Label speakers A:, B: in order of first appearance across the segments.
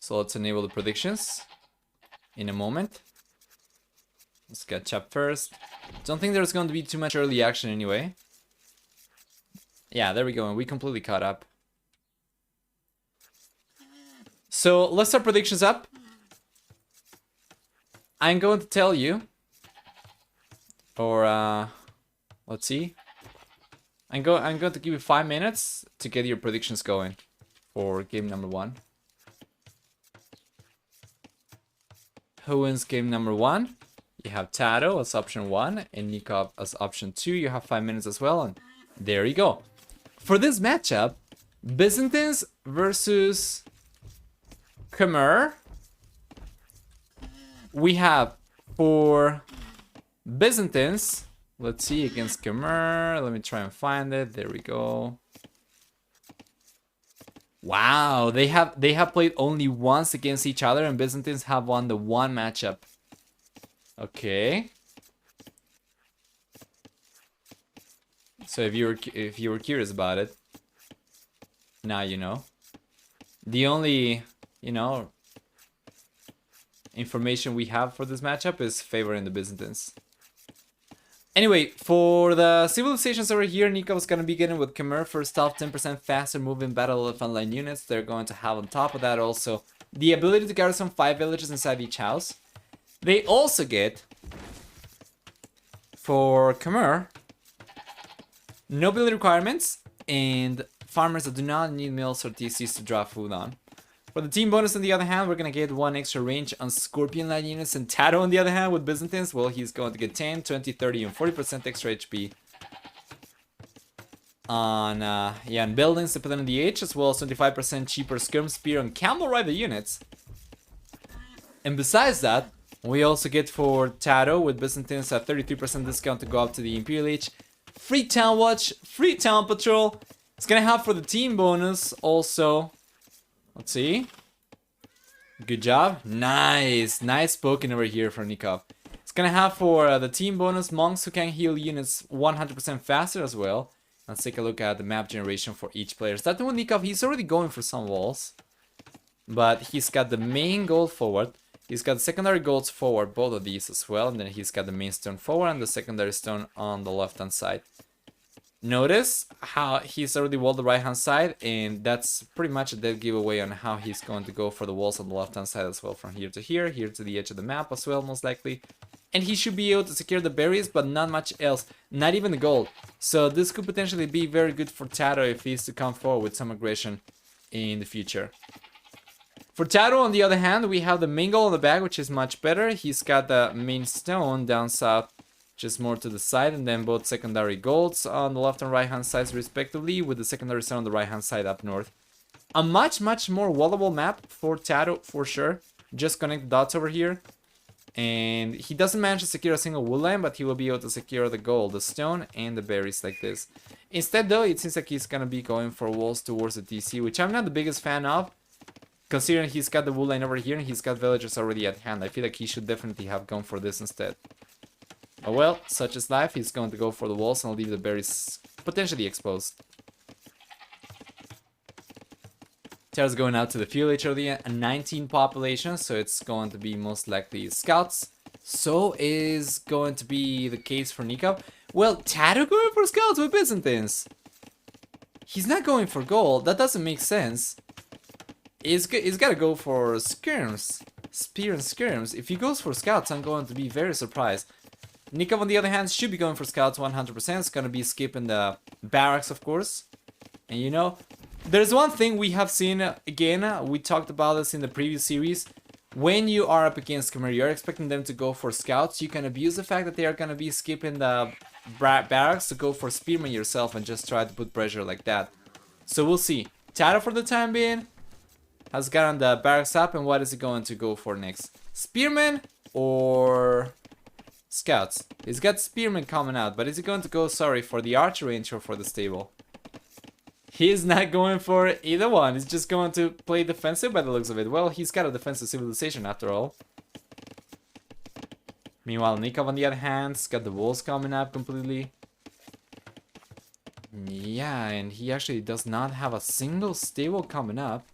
A: So let's enable the predictions in a moment. Let's get chap first. Don't think there's going to be too much early action anyway. Yeah, there we go, and we completely caught up. So let's start predictions up. I'm going to tell you, or let's see. I'm going to give you 5 minutes to get your predictions going for game number 1. Who wins game number 1? You have TaToH as option 1 and Nicov as option 2. You have 5 minutes as well, and there you go. For this matchup, Byzantines versus Khmer. We have for Byzantines, let's see, against Khmer. Let me try and find it. There we go. Wow, they have played only once against each other, and Byzantines have won the one matchup. Okay. So if you were curious about it, now you know. The only, information we have for this matchup is favoring the Byzantines. Anyway, for the civilizations over here, Nicov is going to be getting with Khmer first off 10% faster moving battle elephant line units. They're going to have on top of that also the ability to garrison 5 villages inside each house. They also get, for Khmer, no building requirements and farmers that do not need mills or TCs to draw food on. For the team bonus, on the other hand, we're going to get 1 extra range on Scorpion line units, and TaToH, on the other hand, with Byzantines, well, he's going to get 10, 20, 30, and 40% extra HP on, on buildings depending on the age, as well as 25% cheaper skirm spear on camel rider units. And besides that, we also get for TaToH with Byzantines a 33% discount to go up to the Imperial Age, free town watch, free town patrol. It's going to have for the team bonus also. Let's see. Good job. Nice. Nice spoken over here from Nicov. It's gonna have for the team bonus monks who can heal units 100% faster as well. Let's take a look at the map generation for each player. Starting with Nicov, he's already going for some walls. But he's got the main gold forward. He's got the secondary golds forward, both of these as well. And then he's got the main stone forward and the secondary stone on the left hand side. Notice how he's already walled the right hand side, and that's pretty much a dead giveaway on how he's going to go for the walls on the left hand side as well, from here to here to the edge of the map as well, most likely. And he should be able to secure the berries, but not much else, not even the gold. So this could potentially be very good for TaToH if he's to come forward with some aggression in the future. For TaToH, on the other hand, we have the main gold on the back, which is much better. He's got the main stone down south, just more to the side, and then both secondary golds on the left and right hand sides respectively, with the secondary stone on the right hand side up north. A much more wallable map for TaToH for sure. Just connect the dots over here, and he doesn't manage to secure a single wood line, but he will be able to secure the gold, the stone, and the berries like this. Instead though, it seems like he's gonna be going for walls towards the DC, which I'm not the biggest fan of, considering he's got the wood line over here and he's got villagers already at hand. I feel like he should definitely have gone for this instead. Oh well, such is life. He's going to go for the walls and leave the berries potentially exposed. TaToH's going out to the field age early, a 19 population, so it's going to be most likely scouts. So is going to be the case for Nicov. Well, TaToH going for scouts with Byzantines. He's not going for gold. That doesn't make sense. He's got to go for skirms, spear and skirms. If he goes for scouts, I'm going to be very surprised. Nicov, on the other hand, should be going for scouts 100%. It's gonna be skipping the barracks, of course. And there's one thing we have seen, again, we talked about this in the previous series. When you are up against Khmer, you're expecting them to go for scouts. You can abuse the fact that they are gonna be skipping the barracks to go for spearmen yourself and just try to put pressure like that. So we'll see. TaToH, for the time being, has gotten the barracks up, and what is he going to go for next? Spearmen or scouts? He's got spearmen coming out, but is he going to go, for the archer range or for the stable? He's not going for either one. He's just going to play defensive by the looks of it. Well, he's got a defensive civilization after all. Meanwhile, Nicov, on the other hand, has got the walls coming up completely. Yeah, and he actually does not have a single stable coming up.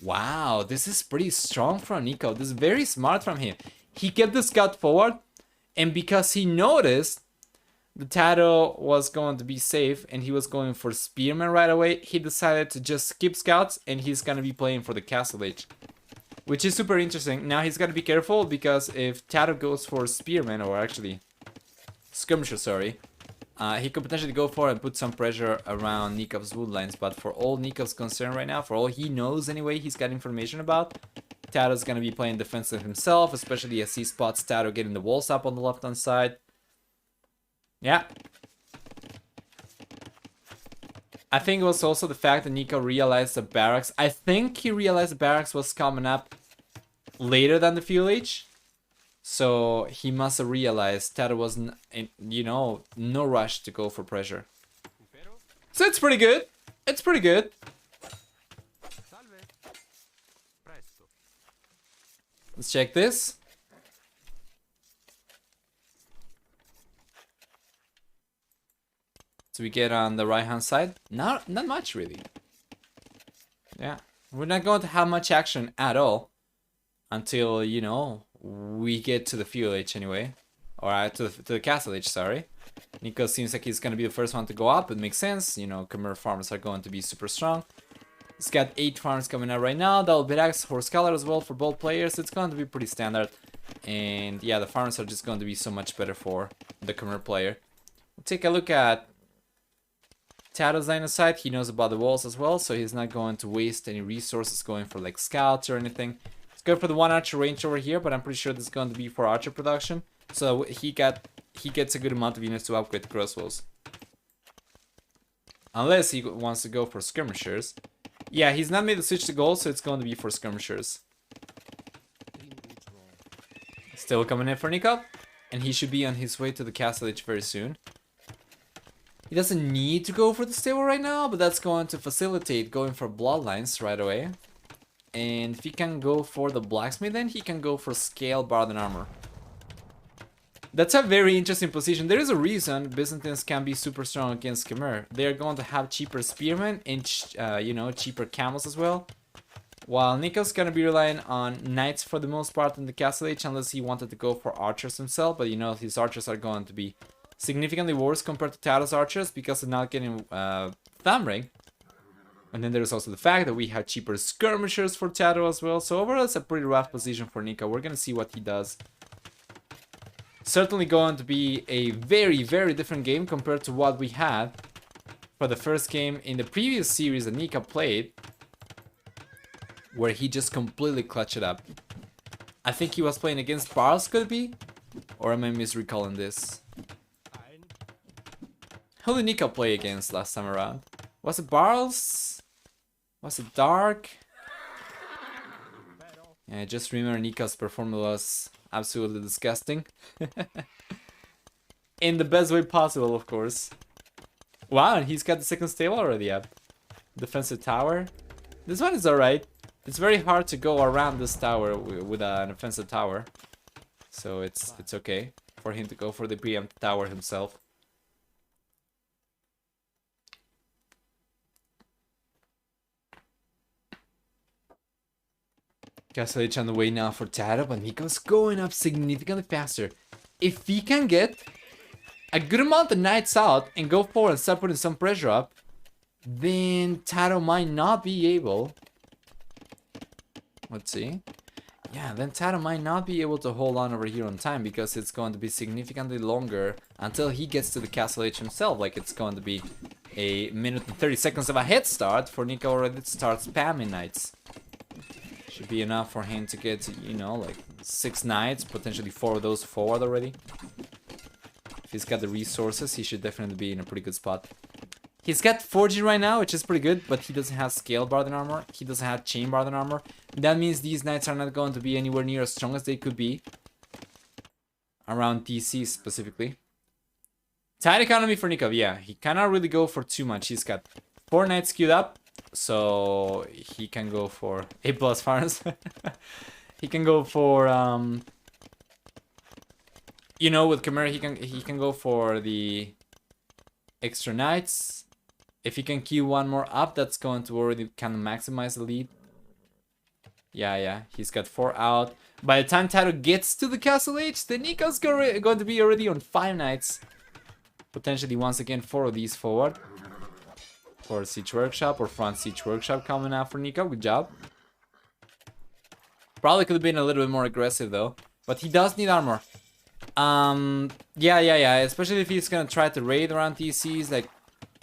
A: Wow, this is pretty strong from Nicov. This is very smart from him. He kept the scout forward, and because he noticed the TaToH was going to be safe and he was going for Spearman right away, he decided to just skip scouts and he's going to be playing for the Castle Age. Which is super interesting. Now he's got to be careful because if TaToH goes for Spearman, or actually Skirmisher, sorry, he could potentially go for and put some pressure around Nikov's woodlines. But for all Nikov's concern right now, for all he knows anyway, he's got information about, TaToH's going to be playing defensive himself, especially as he spots TaToH getting the walls up on the left-hand side. Yeah. I think it was also the fact that Nicov realized the barracks. I think he realized the barracks was coming up later than the fuel age. So he must have realized that it wasn't, you know, no rush to go for pressure. So it's pretty good. It's pretty good. Let's check this. So we get on the right hand side. Not much really. Yeah. We're not going to have much action at all until, you know, we get to the fuel age anyway. Or to the castle age, sorry. Nicov seems like he's going to be the first one to go up. It makes sense. You know, Khmer farmers are going to be super strong. He's got 8 farms coming out right now. Double bit axe, horse collar as well for both players. It's going to be pretty standard. And yeah, the farms are just going to be so much better for the Khmer player. We'll take a look at TaToH's line of sight. He knows about the walls as well, so he's not going to waste any resources going for like scouts or anything. He's going for the 1 archer range over here, but I'm pretty sure this is going to be for archer production. So he gets a good amount of units to upgrade the crossbows. Unless he wants to go for skirmishers. Yeah, he's not made the switch to gold, so it's going to be for skirmishers. Still coming in for Nicov, and he should be on his way to the castle age very soon. He doesn't need to go for the stable right now, but that's going to facilitate going for bloodlines right away. And if he can go for the blacksmith, then he can go for scale, bard, and armor. That's a very interesting position. There is a reason Byzantines can be super strong against Khmer. They are going to have cheaper spearmen and you know, cheaper camels as well. While Nicov's gonna be relying on knights for the most part in the castle age, unless he wanted to go for archers himself. But you know, his archers are going to be significantly worse compared to TaToH's archers because of not getting thumb ring. And then there's also the fact that we have cheaper skirmishers for TaToH as well. So overall, it's a pretty rough position for Nicov. We're gonna see what he does. Certainly going to be a very, very different game compared to what we had for the first game in the previous series that Nicov played, where he just completely clutched it up. I think he was playing against Barls, could it be? Or am I misrecalling this? Who did Nicov play against last time around? Was it Barls? Was it Dark? Yeah, I just remember Nicov's performance was absolutely disgusting. In the best way possible, of course. Wow, and he's got the second stable already up. Defensive tower. This one is alright. It's very hard to go around this tower with an offensive tower. So it's okay for him to go for the preempt tower himself. Castle Age on the way now for TaToH, but Nicov's going up significantly faster. If he can get a good amount of knights out and go forward and start putting some pressure up, then TaToH might not be able... Let's see. Yeah, then TaToH might not be able to hold on over here on time because it's going to be significantly longer until he gets to the Castle Age himself. Like, it's going to be a minute and 30 seconds of a head start for Nicov already to start spamming knights. Should be enough for him to get, you know, like 6 knights, potentially 4 of those forward already. If he's got the resources, he should definitely be in a pretty good spot. He's got forging right now, which is pretty good, but he doesn't have scale bard and armor. He doesn't have chain bard and armor. That means these knights are not going to be anywhere near as strong as they could be. Around DC specifically. Tight economy for Nicov, yeah. He cannot really go for too much. He's got 4 knights queued up, so he can go for 8+ farms. He can go for you know, with Khmer he can go for the extra knights. If he can queue 1 more up, that's going to already kind of maximize the lead. Yeah, he's got 4 out. By the time TaToH gets to the Castle Age, the Nicov's going to be already on 5 knights. Potentially, once again, 4 of these forward. For Siege Workshop or Front Siege Workshop coming out for Nicov. Good job. Probably could have been a little bit more aggressive, though. But he does need armor. Yeah. Especially if he's gonna try to raid around TCs. Like,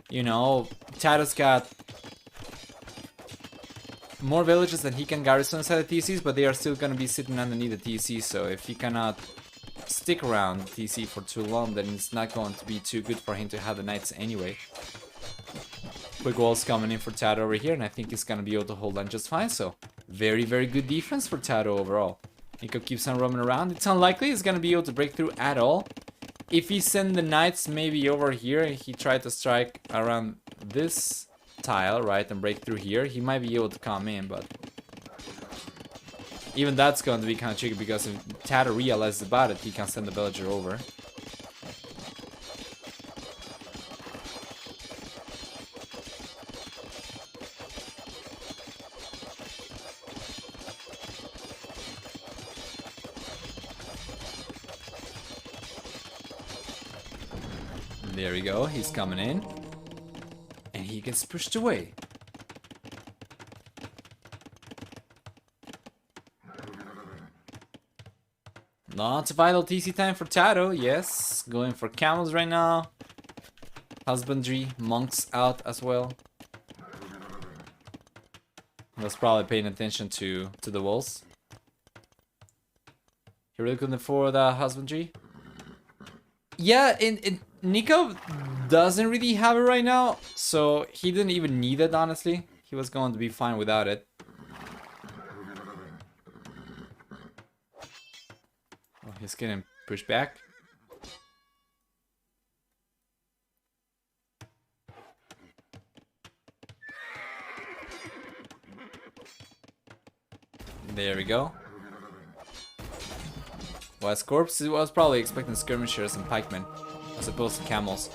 A: you know, TaToH's got more villages than he can garrison inside the TCs, but they are still gonna be sitting underneath the TC. So if he cannot stick around TC for too long, then it's not going to be too good for him to have the knights anyway. Quick walls coming in for TaToH over here, and I think he's gonna be able to hold on just fine. So very good defense for TaToH overall. Nicov keeps on roaming around. It's unlikely he's gonna be able to break through at all. If he send the knights maybe over here and he tried to strike around this tile, right, and break through here, he might be able to come in, but even that's going to be kind of tricky because if TaToH realizes about it, he can send the villager over. There we go, he's coming in. And he gets pushed away. Lots of idle TC time for TaToH, yes. Going for camels right now. Husbandry, monks out as well. Was probably paying attention to the walls. You're looking for the husbandry? Yeah, Nicov doesn't really have it right now, so he didn't even need it, honestly. He was going to be fine without it. Oh, he's getting pushed back. There we go. West Corpse was probably expecting skirmishers and pikemen as opposed to camels.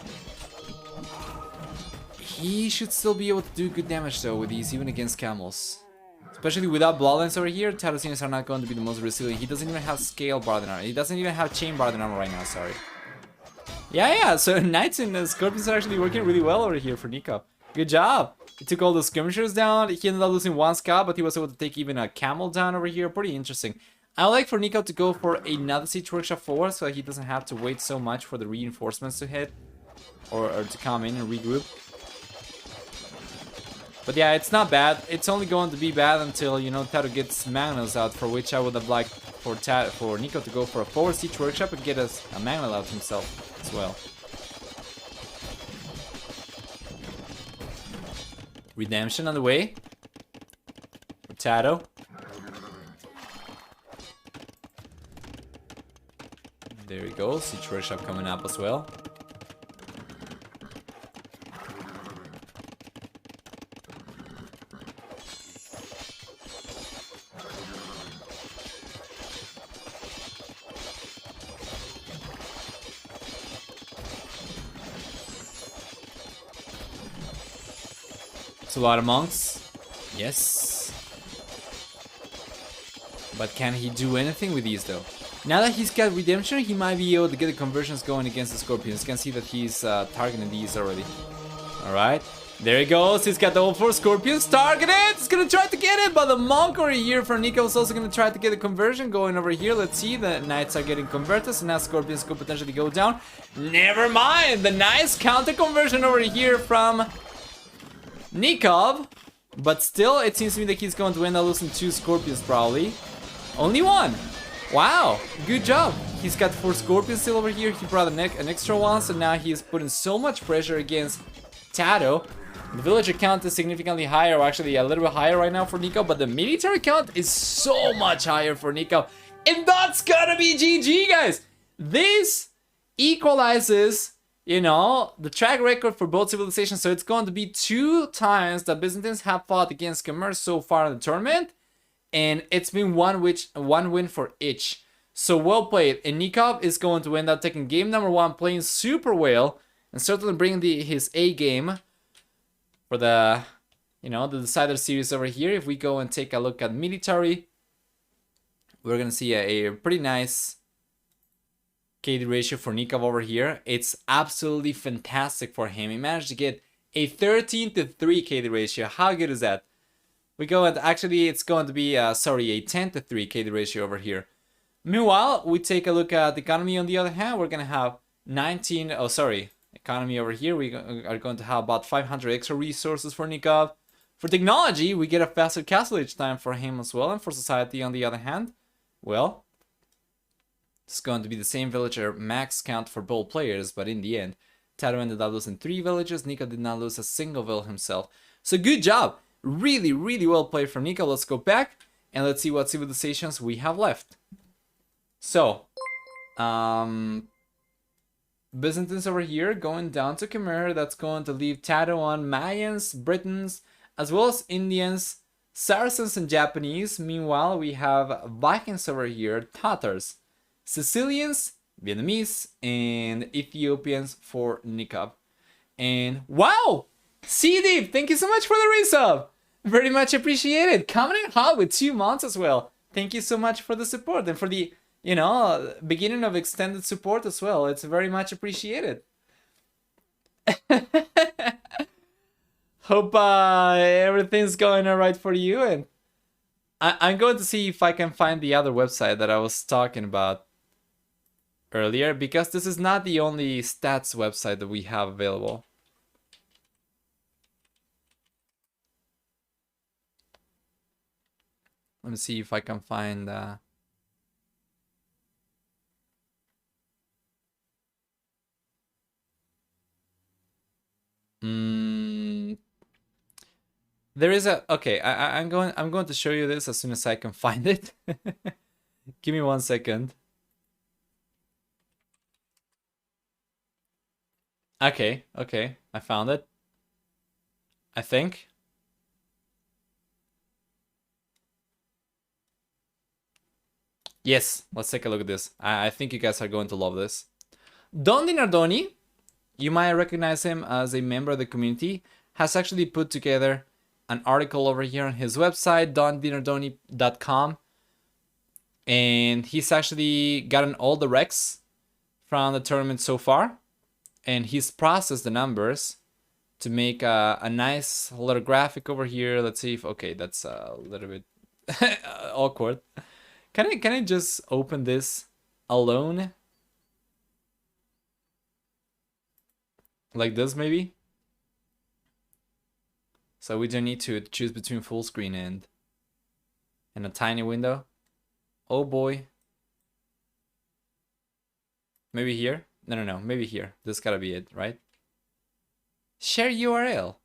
A: He should still be able to do good damage though with these, even against camels. Especially without bloodlines over here, TaToH's units are not going to be the most resilient. He doesn't even have scale barded armor. He doesn't even have chain barded armor right now, sorry. Yeah, so knights and scorpions are actually working really well over here for Nicov. Good job! He took all the skirmishers down. He ended up losing 1 scout, but he was able to take even a camel down over here. Pretty interesting. I like for Nicov to go for another Siege Workshop forward so that he doesn't have to wait so much for the reinforcements to hit. Or to come in and regroup. But yeah, it's not bad. It's only going to be bad until, you know, TaToH gets Magnus out, for which I would have liked for Nicov to go for a forward Siege Workshop and get us a Magnus out himself as well. Redemption on the way for TaToH. There we go, Siege Workshop coming up as well. It's a lot of monks. Yes. But can he do anything with these though? Now that he's got Redemption, he might be able to get the conversions going against the Scorpions. You can see that he's targeting these already. Alright. There he goes. He's got the all 4 Scorpions targeted. He's going to try to get it, but the Monk over here for Nicov is also going to try to get the conversion going over here. Let's see. The Knights are getting converted, so now Scorpions could potentially go down. Never mind. The nice counter conversion over here from Nicov. But still, it seems to me that he's going to end up losing 2 Scorpions probably. Only 1. Wow, good job. He's got 4 Scorpions still over here. He brought an extra one, so now he's putting so much pressure against TaToH. The villager count is significantly higher, or actually a little bit higher right now for Nicov, but the military count is so much higher for Nicov. And that's gonna be GG, guys. This equalizes, you know, the track record for both civilizations. So it's going to be 2 times that Byzantines have fought against Khmer so far in the tournament. And it's been one win for each. So well played. And Nicov is going to end up taking game number 1, playing super well, and certainly bringing his A game for the, you know, the Decider series over here. If we go and take a look at military, we're gonna see a pretty nice KD ratio for Nicov over here. It's absolutely fantastic for him. He managed to get a 13-3 KD ratio. How good is that? We go and actually it's going to be a 10-3 KD ratio over here. Meanwhile, we take a look at the economy on the other hand. We're gonna have economy over here. We are going to have about 500 extra resources for Nicov. For technology, we get a faster castlage time for him as well, and for society on the other hand, well, it's going to be the same villager max count for both players, but in the end, TaToH ended up losing 3 villages. Nicov did not lose a single village himself. So good job. Really, really well played from Nicov. Let's go back and let's see what civilizations we have left. So, Byzantines over here going down to Khmer. That's going to leave TaToH on Mayans, Britons, as well as Indians, Saracens, and Japanese. Meanwhile, we have Vikings over here, Tatars, Sicilians, Vietnamese, and Ethiopians for Nicov. And wow! C-Deep, thank you so much for the resub! Very much appreciated. Coming in hot with 2 months as well. Thank you so much for the support and for the, you know, beginning of extended support as well. It's very much appreciated. Hope everything's going alright for you, and I'm going to see if I can find the other website that I was talking about earlier, because this is not the only stats website that we have available. Let me see if I can find there is a I'm going to show you this as soon as I can find it. Give me 1 second. Okay, I found it. I think. Yes, let's take a look at this. I think you guys are going to love this. Don Dinardoni, you might recognize him as a member of the community, has actually put together an article over here on his website, dondinardoni.com. And he's actually gotten all the recs from the tournament so far. And he's processed the numbers to make a nice little graphic over here. Let's see if, okay, that's a little bit awkward. Can I just open this alone? Like this maybe? So we don't need to choose between full screen and a tiny window. Oh boy. Maybe here? No, maybe here. This gotta be it, right? Share URL.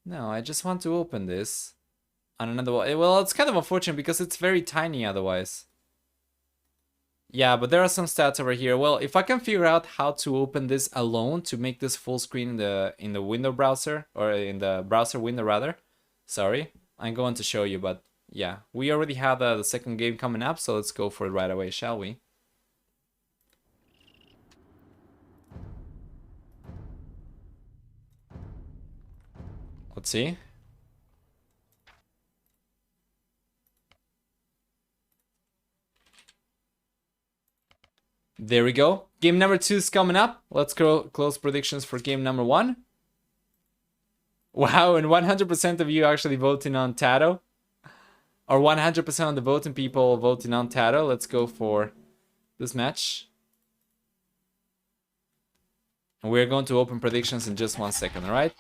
A: No, I just want to open this on another one. Well, it's kind of unfortunate because it's very tiny otherwise. Yeah, but there are some stats over here. Well, if I can figure out how to open this alone to make this full screen in the window browser, or in the browser window rather. Sorry, I'm going to show you, but yeah, we already have the second game coming up, so let's go for it right away, shall we? Let's see. There we go. Game number 2 is coming up. Let's go close predictions for game number 1. Wow, and 100% of you actually voting on TaToH. Or 100% of the voting people voting on TaToH. Let's go for this match. And we're going to open predictions in just 1 second, alright?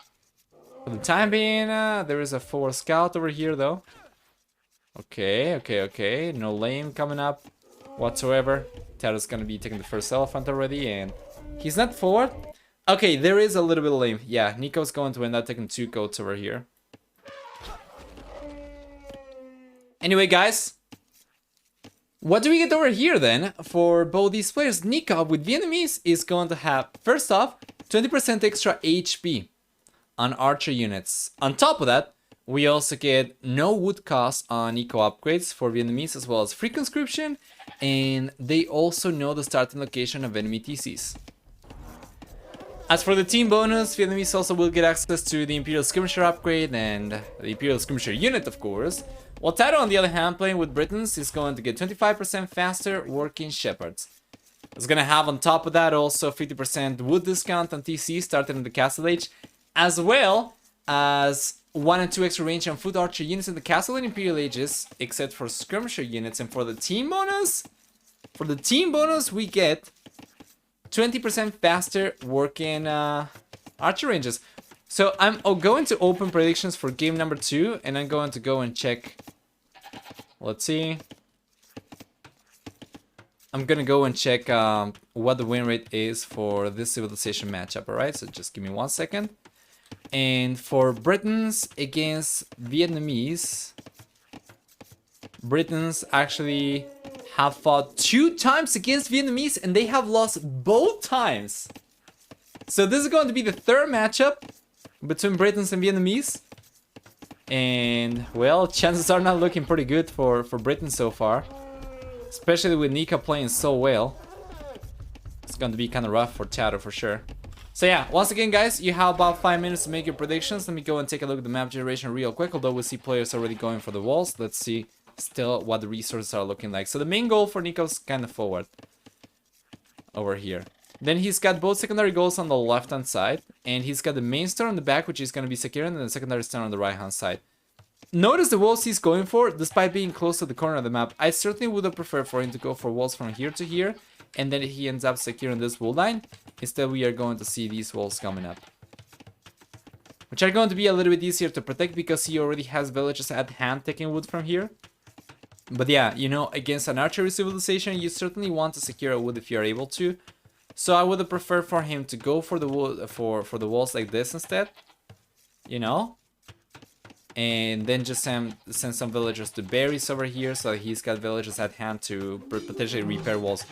A: For the time being, there is a 4 scout over here though. Okay. No lame coming up whatsoever. TaToH's gonna be taking the first elephant already, and he's not forward. Okay, there is a little bit of lame. Yeah, Nicov's going to end up taking 2 goats over here. Anyway, guys, what do we get over here then for both these players? Nicov with Vietnamese is going to have, first off, 20% extra HP on archer units. On top of that, we also get no wood cost on eco upgrades for Vietnamese, as well as free conscription, and they also know the starting location of enemy TCs. As for the team bonus, Vietnamese also will get access to the Imperial Skirmisher upgrade and the Imperial Skirmisher unit, of course, While TaToH, on the other hand, playing with Britons, is going to get 25% faster working Shepherds. It's gonna have on top of that also 50% wood discount on TC starting in the Castle Age, as well as 1 and 2 extra range on foot archer units in the Castle and Imperial Ages, except for skirmisher units. And for the team bonus, we get 20% faster working archer ranges. So I'm going to open predictions for game number 2, and I'm going to go and check. Let's see. I'm gonna go and check what the win rate is for this civilization matchup, alright? So just give me 1 second. And for Britons against Vietnamese, Britons actually have fought 2 times against Vietnamese and they have lost both times. So this is going to be the 3rd matchup between Britons and Vietnamese. And, well, chances are not looking pretty good for Britain so far. Especially with Nicov playing so well. It's going to be kind of rough for TaToH for sure. So yeah, once again guys, you have about 5 minutes to make your predictions. Let me go and take a look at the map generation real quick. Although we see players already going for the walls. Let's see still what the resources are looking like. So the main goal for Nicov's kind of forward. Over here. Then he's got both secondary goals on the left hand side. And he's got the main star on the back, which is going to be secure. And then the secondary star on the right hand side. Notice the walls he's going for, despite being close to the corner of the map. I certainly would have preferred for him to go for walls from here to here, and then he ends up securing this wall line. Instead, we are going to see these walls coming up, which are going to be a little bit easier to protect because he already has villages at hand taking wood from here. But yeah, you know, against an archery civilization, you certainly want to secure a wood if you are able to. So I would have preferred for him to go for the wood for the walls like this instead, you know. And then just send some villagers to berries over here so that he's got villagers at hand to potentially repair walls.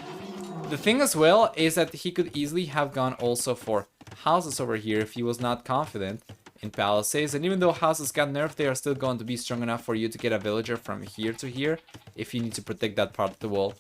A: The thing as well is that he could easily have gone also for houses over here if he was not confident in palisades. And even though houses got nerfed, they are still going to be strong enough for you to get a villager from here to here if you need to protect that part of the wall.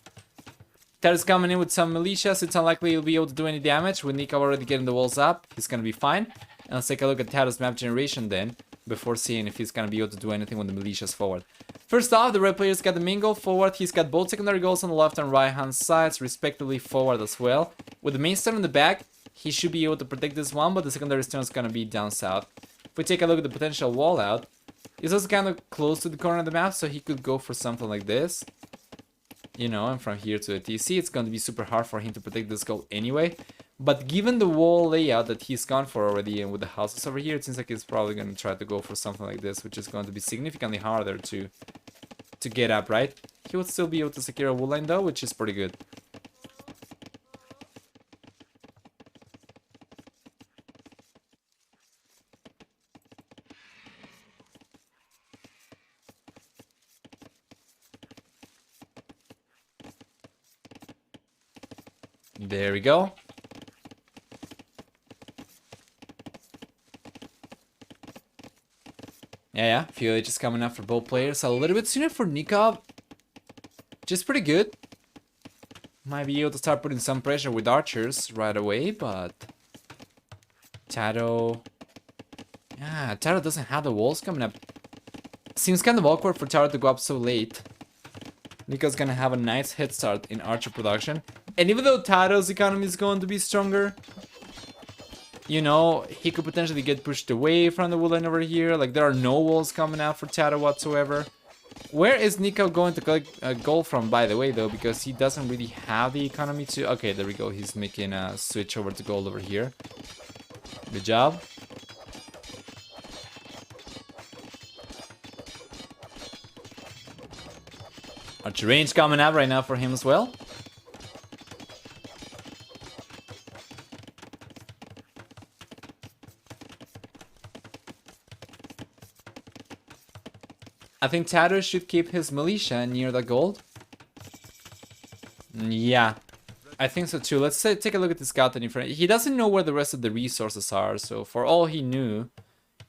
A: TaToH's coming in with some militias. It's unlikely he'll be able to do any damage. With Nicov already getting the walls up, he's going to be fine. And let's take a look at TaToH's map generation then, before seeing if he's gonna be able to do anything with the militias forward. First off, the red player's got the main goal forward. He's got both secondary goals on the left and right hand sides, respectively forward as well. With the main star in the back, he should be able to protect this one, but the secondary stone is gonna be down south. If we take a look at the potential wall out, he's also kind of close to the corner of the map, so he could go for something like this. You know, and from here to the TC, it's going to be super hard for him to protect this goal anyway. But given the wall layout that he's gone for already and with the houses over here, it seems like he's probably going to try to go for something like this, which is going to be significantly harder to get up, right? He would still be able to secure a wood line though, which is pretty good. There we go. Yeah, few ages coming up for both players. A little bit sooner for Nicov, which is pretty good. Might be able to start putting some pressure with archers right away, but TaToH... Yeah, TaToH doesn't have the walls coming up. Seems kind of awkward for TaToH to go up so late. Nicov's gonna have a nice head start in archer production. And even though TaToH's economy is going to be stronger, you know, he could potentially get pushed away from the wood line over here. Like, there are no walls coming out for TaToH whatsoever. Where is Nicov going to collect gold from, by the way, though? Because he doesn't really have the economy to... Okay, there we go. He's making a switch over to gold over here. Good job. Archer range coming up right now for him as well. I think TaToH should keep his militia near the gold. Yeah, I think so too. Let's take a look at the scout in front. He doesn't know where the rest of the resources are, so for all he knew,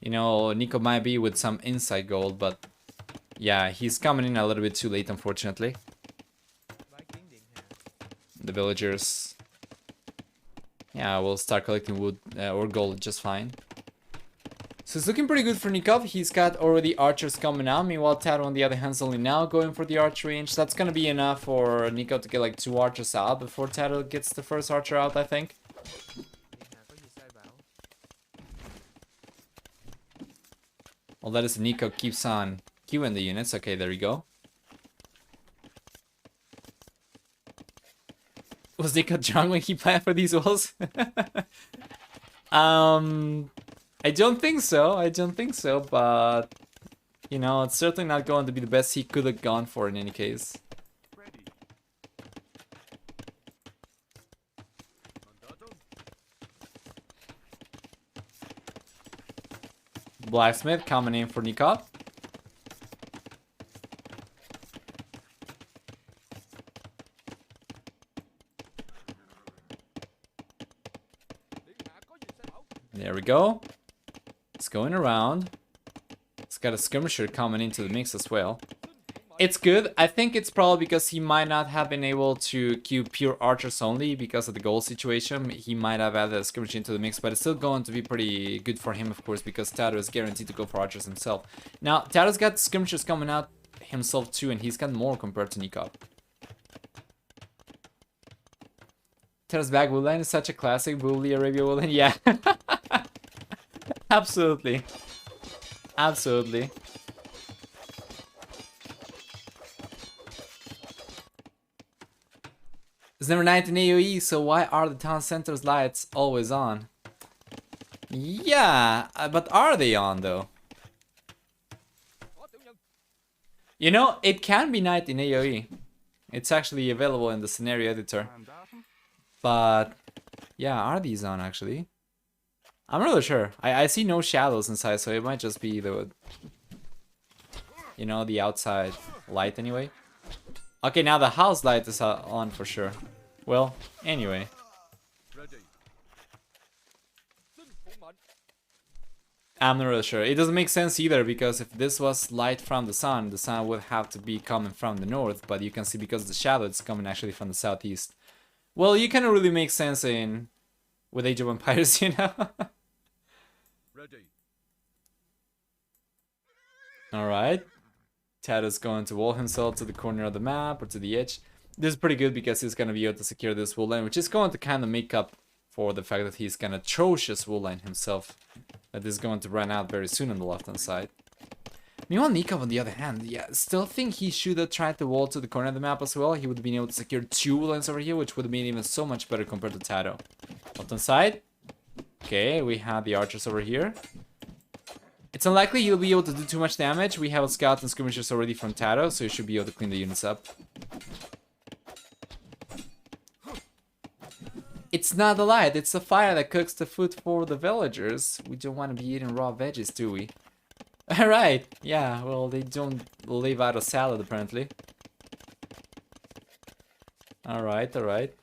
A: you know, Nicov might be with some inside gold, but yeah, he's coming in a little bit too late, unfortunately. The villagers, yeah, will start collecting wood or gold just fine. So So it's looking pretty good for Nicov. He's got already archers coming out. Meanwhile, TaToH on the other hand is only now going for the archer range. That's gonna be enough for Nicov to get like 2 archers out before TaToH gets the first archer out, I think. Well, that is Nicov keeps on queuing the units. Okay, there you go. Was Nicov drunk when he planned for these walls? I don't think so. I don't think so, but you know, it's certainly not going to be the best he could have gone for in any case. Blacksmith coming in for Nicov. There we go. It's going around. It's got a skirmisher coming into the mix as well. It's good. I think it's probably because he might not have been able to queue pure archers only because of the gold situation. He might have added a skirmisher into the mix, but it's still going to be pretty good for him, of course, because TaToH is guaranteed to go for archers himself. Now, TaToH's got skirmishers coming out himself too, and he's got more compared to Nicov. TaToH's back woodline is such a classic Bully Arabia woodline. Yeah. Absolutely. Absolutely. It's never night in AoE, so why are the town center's lights always on? Yeah, but are they on though? You know, it can be night in AoE. It's actually available in the scenario editor. But yeah, are these on actually? I'm not really sure. I see no shadows inside, so it might just be the, you know, the outside light anyway. Okay, now the house light is on for sure. Well, anyway. I'm not really sure. It doesn't make sense either, because if this was light from the sun would have to be coming from the north, but you can see because of the shadow it's coming actually from the southeast. Well, you cannot really make sense in with Age of Empires, you know? Alright. TaToH's going to wall himself to the corner of the map or to the edge. This is pretty good because he's going to be able to secure this wool line, which is going to kind of make up for the fact that he's got an atrocious wool line himself. That is going to run out very soon on the left hand side. Meanwhile, Nicov on the other hand, yeah, still think he should have tried to wall to the corner of the map as well. He would have been able to secure 2 wool lines over here, which would have been even so much better compared to TaToH. Left hand side. Okay, we have the archers over here. It's unlikely he'll be able to do too much damage. We have a scout and skirmishers already from TaToH, so he should be able to clean the units up. It's not the light, it's the fire that cooks the food for the villagers. We don't want to be eating raw veggies, do we? Alright, yeah, well, they don't live out of salad, apparently. Alright, alright.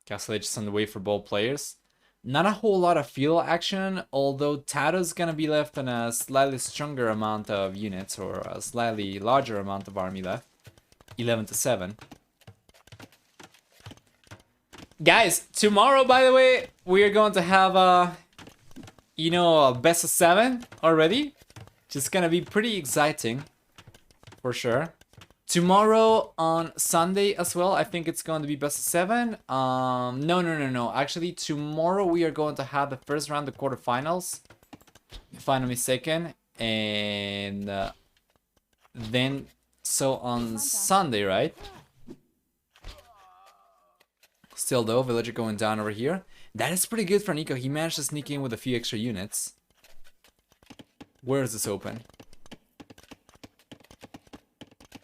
A: Castle Age is on the way for both players. Not a whole lot of field action, although TaToH's gonna be left on a slightly stronger amount of units, or a slightly larger amount of army left. 11-7. Guys, tomorrow, by the way, we are going to have you know, a best of 7 already. Just gonna be pretty exciting, for sure. Tomorrow on Sunday as well, I think it's going to be best of 7. No. Actually, tomorrow we are going to have the first round of quarterfinals, if I'm not mistaken. And then, so on Sunday, right? Still though, villager going down over here. That is pretty good for Nicov. He managed to sneak in with a few extra units. Where is this open?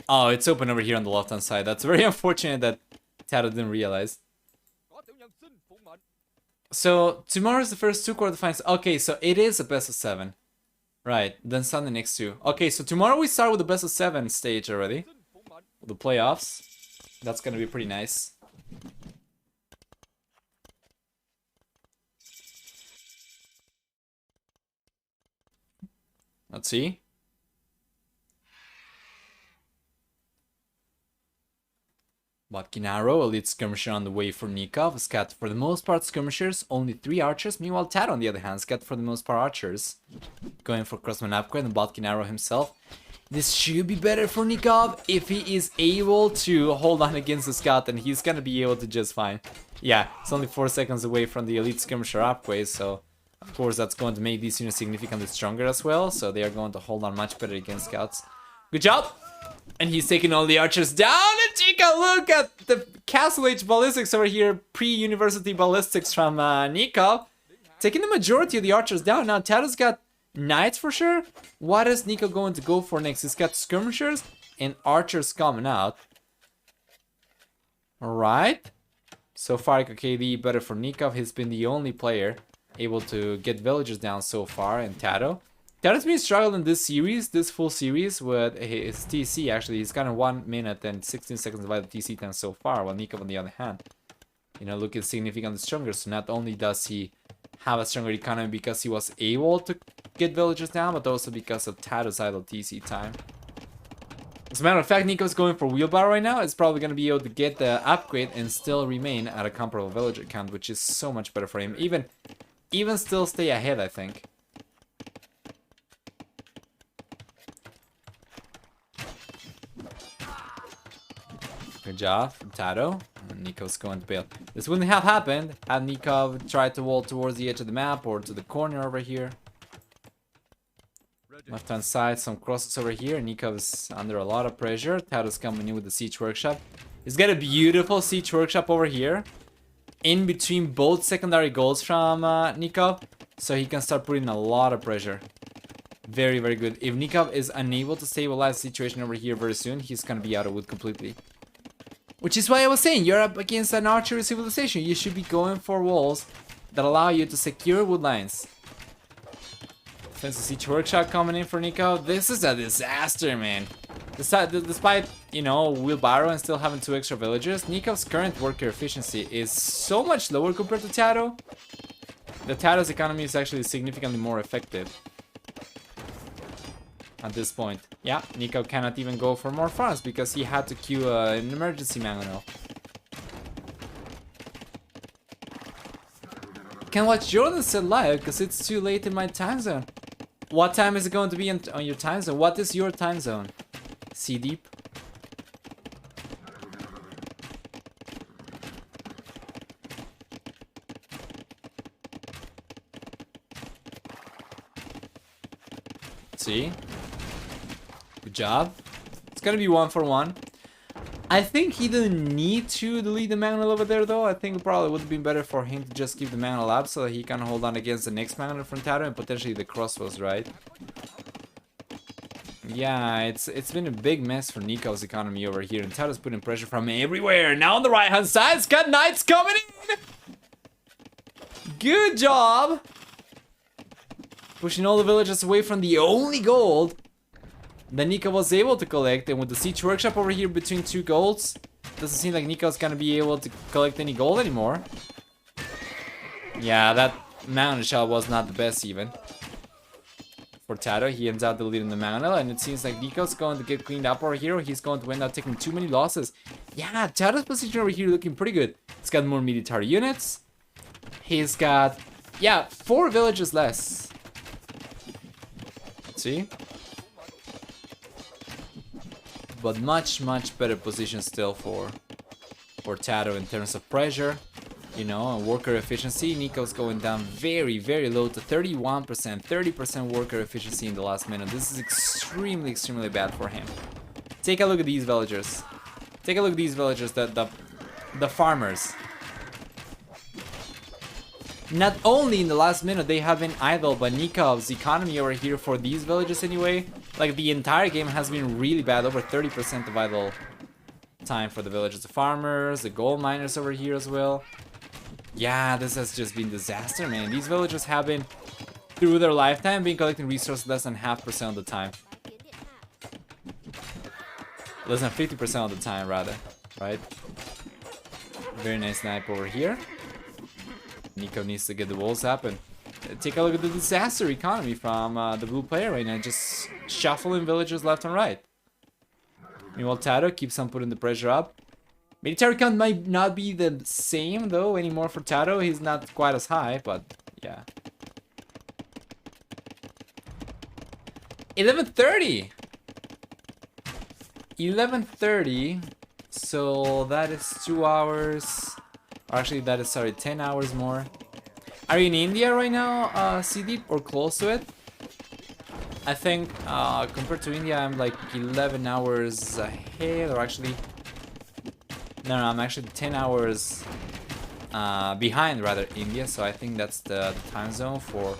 A: Oh, it's open over here on the left-hand side. That's very unfortunate that TaToH didn't realize. So, tomorrow's the first 2 quarterfinals. Okay, so it is a best of 7. Right, then Sunday next 2. Okay, so tomorrow we start with the best of 7 stage already. The playoffs. That's gonna be pretty nice. Let's see. Vodkinaro, elite skirmisher on the way for Nicov. Has got, for the most part, skirmishers, only 3 archers. Meanwhile, TaToH, on the other hand, has got, for the most part, archers. Going for crossman upgrade and Vodkinaro himself. This should be better for Nicov if he is able to hold on against the scout, and he's gonna be able to just fine. Yeah, it's only 4 seconds away from the elite skirmisher upgrade, so of course that's going to make these units significantly stronger as well, so they are going to hold on much better against scouts. Good job! And he's taking all the archers down, and take a look at the Castle Age ballistics over here, pre-university ballistics from Nicov. Taking the majority of the archers down. Now TaToH's got knights for sure. What is Nicov going to go for next? He's got skirmishers and archers coming out. Alright. So far, KOTD better for Nicov. He's been the only player able to get villagers down so far, and TaToH. TaToH's been struggling this series, this full series, with his TC actually. He's gotten 1 minute and 16 seconds of the TC time so far, while Nicov on the other hand, you know, looking significantly stronger. So not only does he have a stronger economy because he was able to get villagers down, but also because of TaToH's idle TC time. As a matter of fact, Nicov's going for wheelbarrow right now. It's probably going to be able to get the upgrade and still remain at a comparable villager count, which is so much better for him. Even still stay ahead, I think. Good job from TaToH. Nicov's going to build. This wouldn't have happened had Nicov tried to wall towards the edge of the map or to the corner over here. Left hand side, some crosses over here. Nicov is under a lot of pressure. TaToH's coming in with the siege workshop. He's got a beautiful siege workshop over here, in between both secondary goals from Nicov, so he can start putting a lot of pressure. Very, very good. If Nicov is unable to stabilize the situation over here very soon, he's gonna be out of wood completely. Which is why I was saying, you're up against an archery civilization. You should be going for walls that allow you to secure wood lines. Defensive siege workshop coming in for Nicov. This is a disaster, man. Despite, you know, wheelbarrow and still having 2 extra villagers, Nikov's current worker efficiency is so much lower compared to TaToH. The TaToH's economy is actually significantly more effective at this point. Yeah, Nicov cannot even go for more farms because he had to queue an emergency manual. Can watch Jordan set live because it's too late in my time zone. What time is it going to be on your time zone? What is your time zone? Sea deep. See? Good job. It's gonna be 1 for 1. I think he didn't need to delete the manual over there though. I think it probably would have been better for him to just keep the manual up so that he can hold on against the next manual from TaToH and potentially the crossbows, right? Yeah, it's been a big mess for Nikov's economy over here, and TaToH's putting pressure from everywhere. Now on the right hand side, it's got knights coming in. Good job. Pushing all the villagers away from the only gold that Nicov was able to collect, and with the siege workshop over here between 2 golds, doesn't seem like Nikov's gonna be able to collect any gold anymore. Yeah, that mountain shell was not the best even. For TaToH, he ends up deleting the manual, and it seems like Nikov's going to get cleaned up over here. He's going to end up taking too many losses. Yeah, TaToH's position over here looking pretty good. He's got more military units. He's got, yeah, 4 villages less. See? But much better position still for TaToH in terms of pressure, you know, and worker efficiency. Nicov's going down very low to 31%, 30% worker efficiency in the last minute. This is extremely bad for him. Take a look at these villagers. Take a look at these villagers, the farmers. Not only in the last minute they have been idle, but Nikov's economy over here for these villages anyway, like the entire game has been really bad, over 30% of idle time for the villagers. The farmers, the gold miners over here as well. Yeah, this has just been disaster, man. These villagers have been, through their lifetime, been collecting resources less than 0.5% of the time. Less than 50% of the time, rather, right? Very nice snipe over here. Nicov needs to get the walls up, and take a look at the disaster economy from the blue player right now, just shuffling villagers left and right. Meanwhile, TaToH keeps on putting the pressure up. Military count might not be the same though anymore for TaToH. He's not quite as high, but yeah. 11:30. 11:30. So that is 2 hours. Actually, that is, sorry, 10 hours more. Are you in India right now, CD, or close to it? I think compared to India, I'm like 11 hours ahead, or actually, no, I'm actually 10 hours behind, rather, India. So I think that's the time zone. For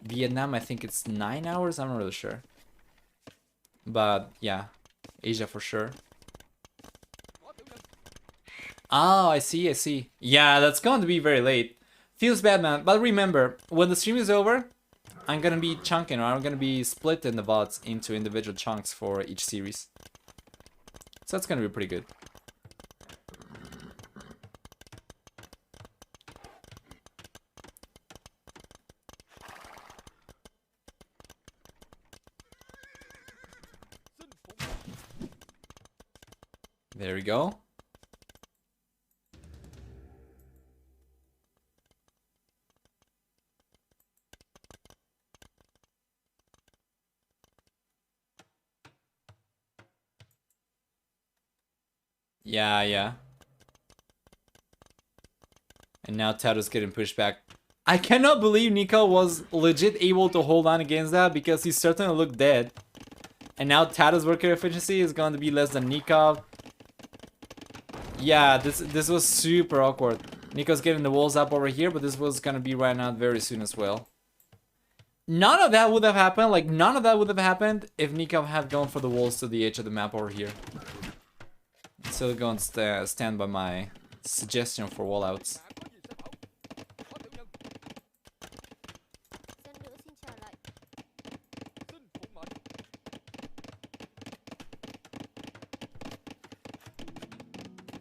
A: Vietnam, I think it's 9 hours. I'm not really sure, but yeah, Asia for sure. Oh, I see. Yeah, that's going to be very late. Feels bad, man. But remember, when the stream is over, I'm gonna be chunking, or I'm gonna be splitting the VODs into individual chunks for each series. So that's gonna be pretty good. There we go. Yeah. And now TaToH's getting pushed back. I cannot believe Nicov was legit able to hold on against that, because he certainly looked dead. And now TaToH's worker efficiency is going to be less than Nicov. Yeah, this was super awkward. Nicov's getting the walls up over here, but this was going to be ran out very soon as well. None of that would have happened, like none of that would have happened if Nicov had gone for the walls to the edge of the map over here. Still going to stand by my suggestion for wallouts.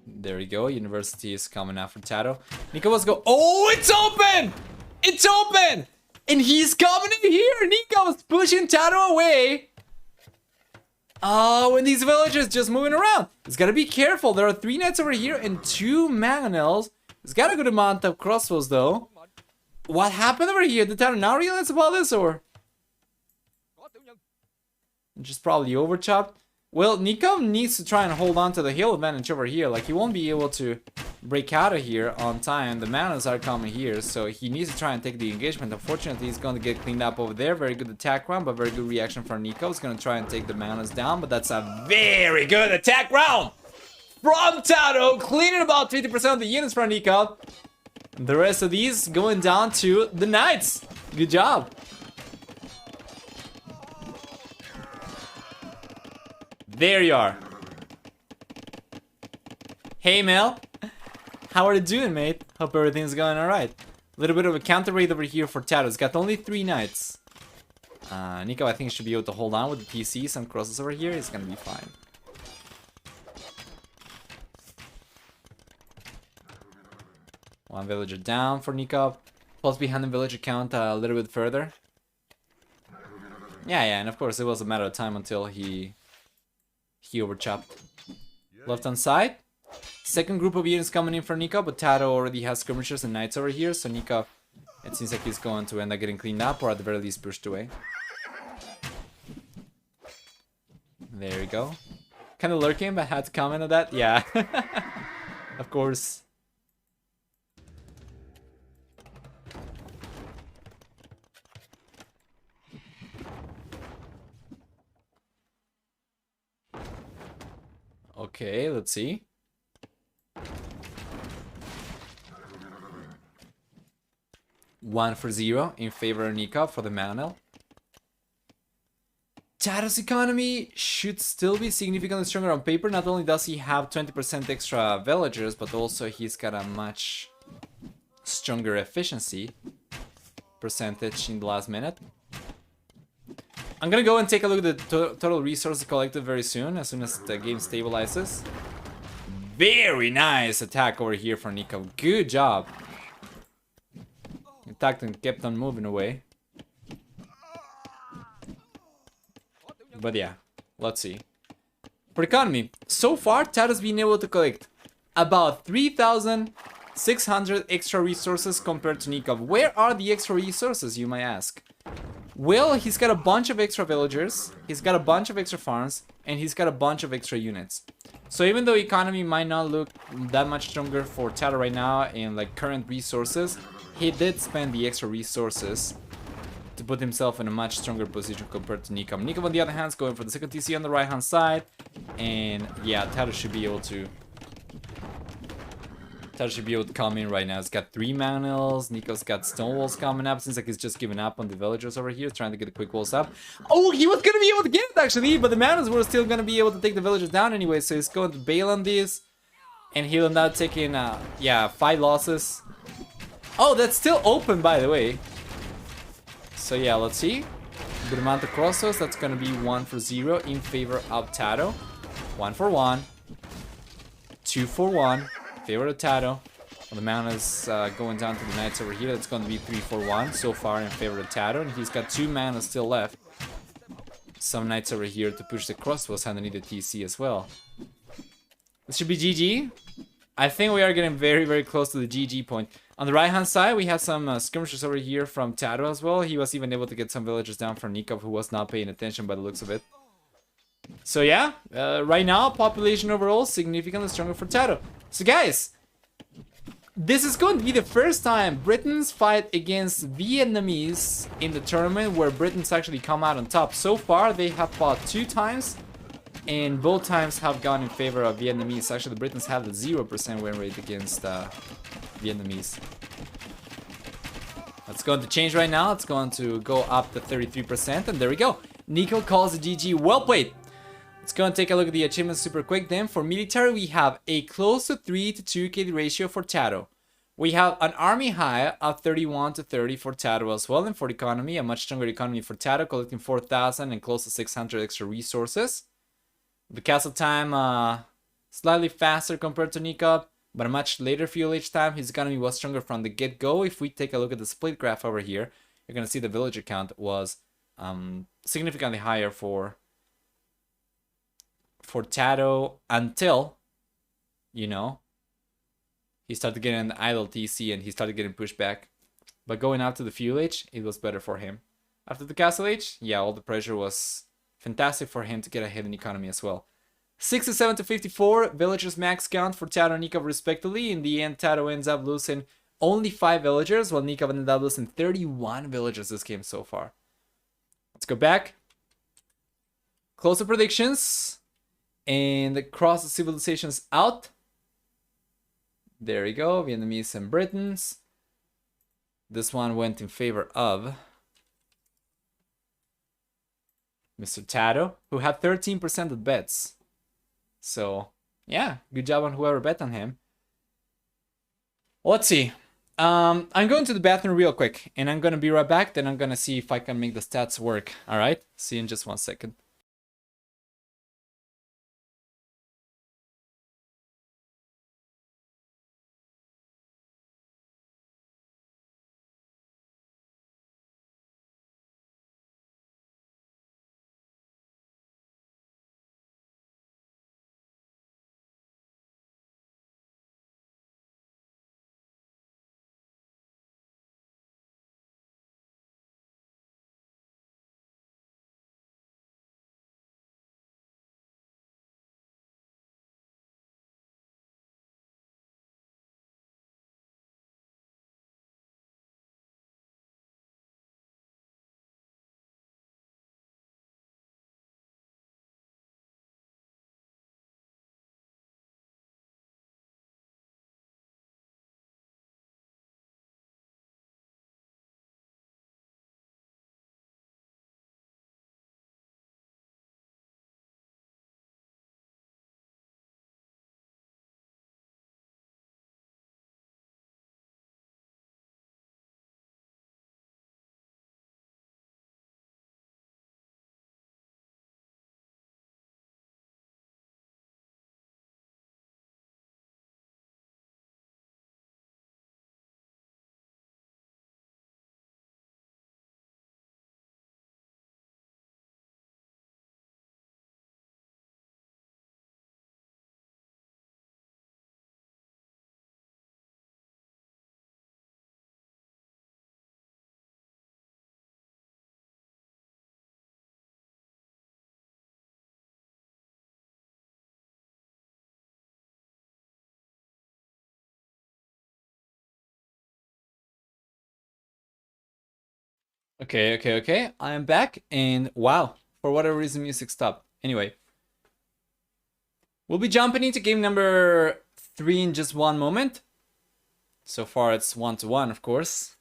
A: There we go. University is coming out for TaToH. Nicov was go. Oh, it's open! It's open! And he's coming in here! Nicov's pushing TaToH away. Oh, and these villagers just moving around. He's gotta be careful. There are 3 nets over here and 2 mangonels. He's got a good amount of crossbows though. What happened over here? Did TaToH now realize about this, or just probably overchopped? Well, Nicov needs to try and hold on to the hill advantage over here. Like, he won't be able to break out of here on time. The mangonels are coming here, so he needs to try and take the engagement. Unfortunately, he's going to get cleaned up over there. Very good attack round, but very good reaction from Nicov. He's going to try and take the mangonels down, but that's a very good attack round from TaToH, cleaning about 50% of the units from Nicov. The rest of these going down to the knights. Good job. There you are. Hey Mel, how are you doing, mate? Hope everything's going alright. A little bit of a counter raid over here for TaToH. He's got only 3 knights. Nicov, I think, should be able to hold on with the PCs and crosses over here. He's gonna be fine. One villager down for Nicov. Plus behind the villager count a little bit further. Yeah, and of course it was a matter of time until he overchopped. Left hand side. Second group of units coming in for Nicov, but TaToH already has skirmishers and knights over here, so Nicov, it seems like he's going to end up getting cleaned up, or at the very least pushed away. There we go. Kind of lurking, but had to comment on that. Yeah. Of course. Okay, let's see. One for 0 in favor of Nicov for the mangonel. TaToH's economy should still be significantly stronger on paper. Not only does he have 20% extra villagers, but also he's got a much stronger efficiency percentage in the last minute. I'm gonna go and take a look at the total resources collected very soon as the game stabilizes. Very nice attack over here from Nicov. Good job. Attacked and kept on moving away. But yeah, let's see. For economy, so far TaToH's been able to collect about 3,600 extra resources compared to Nicov. Where are the extra resources, you might ask? Well, he's got a bunch of extra villagers, he's got a bunch of extra farms, and he's got a bunch of extra units. So even though economy might not look that much stronger for TaToH right now in like current resources, he did spend the extra resources to put himself in a much stronger position compared to Nicov. Nicov on the other hand is going for the second TC on the right hand side, and yeah, TaToH should be able to come in right now. He's got 3 manels. Nicov's got stone walls coming up. Seems like he's just giving up on the villagers over here, trying to get the quick walls up. Oh, he was gonna be able to get it actually, but the manels were still gonna be able to take the villagers down anyway. So he's going to bail on these, and he'll end up taking yeah, 5 losses. Oh, that's still open, by the way. So yeah, let's see. Good amount of crosses. That's gonna be 1 for 0 in favor of TaToH. 1 for 1. 2 for 1. Favor of TaToH. Well, the amount is going down to the knights over here. That's going to be 3 for 1 so far in favor of TaToH. And he's got 2 mana still left. Some knights over here to push the crossbows underneath the TC as well. This should be GG. I think we are getting very, very close to the GG point. On the right hand side, we have some skirmishes over here from TaToH as well. He was even able to get some villagers down from Nicov, who was not paying attention by the looks of it. So yeah, right now, population overall significantly stronger for TaToH. So guys, this is going to be the first time Britons fight against Vietnamese in the tournament where Britons actually come out on top. So far, they have fought 2 times, and both times have gone in favor of Vietnamese. Actually, the Britons have the 0% win rate against Vietnamese. That's going to change right now. It's going to go up to 33%, and there we go. Nicov calls the GG. Well played. Let's go and take a look at the achievements super quick. Then for military, we have a close to 3 to 2 KD ratio for TaToH. We have an army high of 31 to 30 for TaToH as well. And for the economy, a much stronger economy for TaToH, collecting 4,000 and close to 600 extra resources. The castle time, slightly faster compared to Nicov, but a much later fuel age time. His economy was stronger from the get-go. If we take a look at the split graph over here, you're going to see the villager count was significantly higher for TaToH until, you know, he started getting an idle TC and he started getting pushed back. But going out to the fuel age, it was better for him. After the castle age, yeah, all the pressure was fantastic for him to get ahead in economy as well. 67 to 54 villagers max count for TaToH and Nicov respectively. In the end, TaToH ends up losing only 5 villagers, while Nicov ended up losing 31 villagers this game so far. Let's go back. Closer predictions. And cross the civilizations out. There we go, Vietnamese and Britons. This one went in favor of Mr. TaToH, who had 13% of bets. So, yeah, good job on whoever bet on him. Let's see. I'm going to the bathroom real quick, and I'm going to be right back. Then I'm going to see if I can make the stats work. All right, see you in just 1 second. Okay. I am back, and wow, for whatever reason, music stopped. Anyway, we'll be jumping into game number 3 in just one moment. So far, it's 1-1, of course.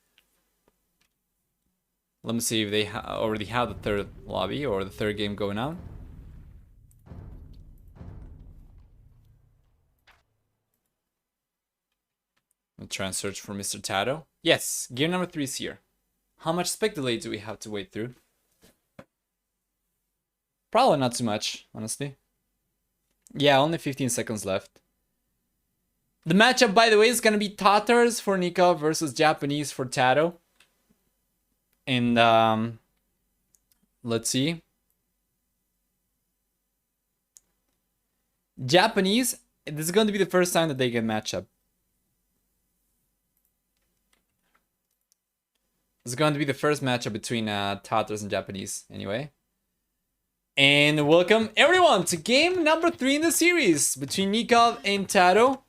A: Let me see if they already have the third lobby or the third game going on. I'll try and search for Mr. TaToH. Yes, game number 3 is here. How much spec delay do we have to wait through? Probably not too much, honestly. Yeah, only 15 seconds left. The matchup, by the way, is going to be Tatars for Nicov versus Japanese for TaToH. And, let's see. Japanese, this is going to be the first time that they get matchup. This is going to be the first matchup between Tatars and Japanese, anyway. And welcome everyone to game number 3 in the series between Nicov and TaToH.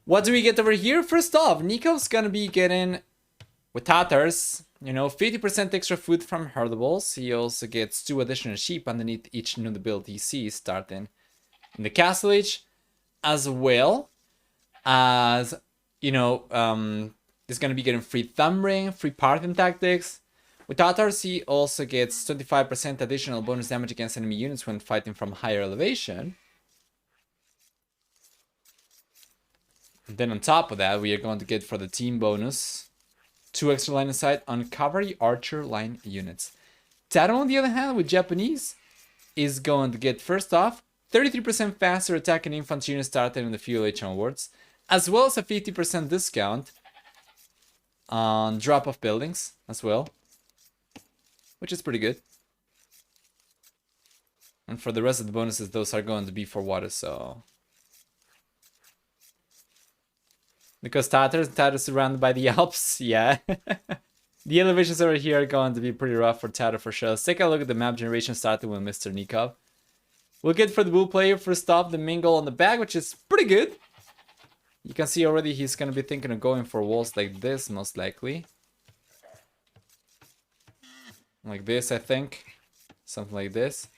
A: What do we get over here? First off, Nikov's gonna be getting, with Tatars, you know, 50% extra food from herdables. He also gets 2 additional sheep underneath each new ability he sees starting in the castle age, as well as, you know, he's gonna be getting free thumb ring, free parting tactics. With Tatars, he also gets 25% additional bonus damage against enemy units when fighting from higher elevation. And then on top of that, we are going to get for the team bonus 2 extra line of sight on cavalry archer line units. TaToH, on the other hand, with Japanese, is going to get, first off, 33% faster attacking infantry units starting in the fuel H onwards, as well as a 50% discount on drop of buildings as well, which is pretty good. And for the rest of the bonuses, those are going to be for water, so... Because TaToH is surrounded by the Alps, yeah. The elevations over here are going to be pretty rough for TaToH for sure. Let's take a look at the map generation starting with Mr. Nicov. We'll get for the blue player, first off, the mingle on the back, which is pretty good. You can see already he's going to be thinking of going for walls like this, most likely. Like this, I think. Something like this.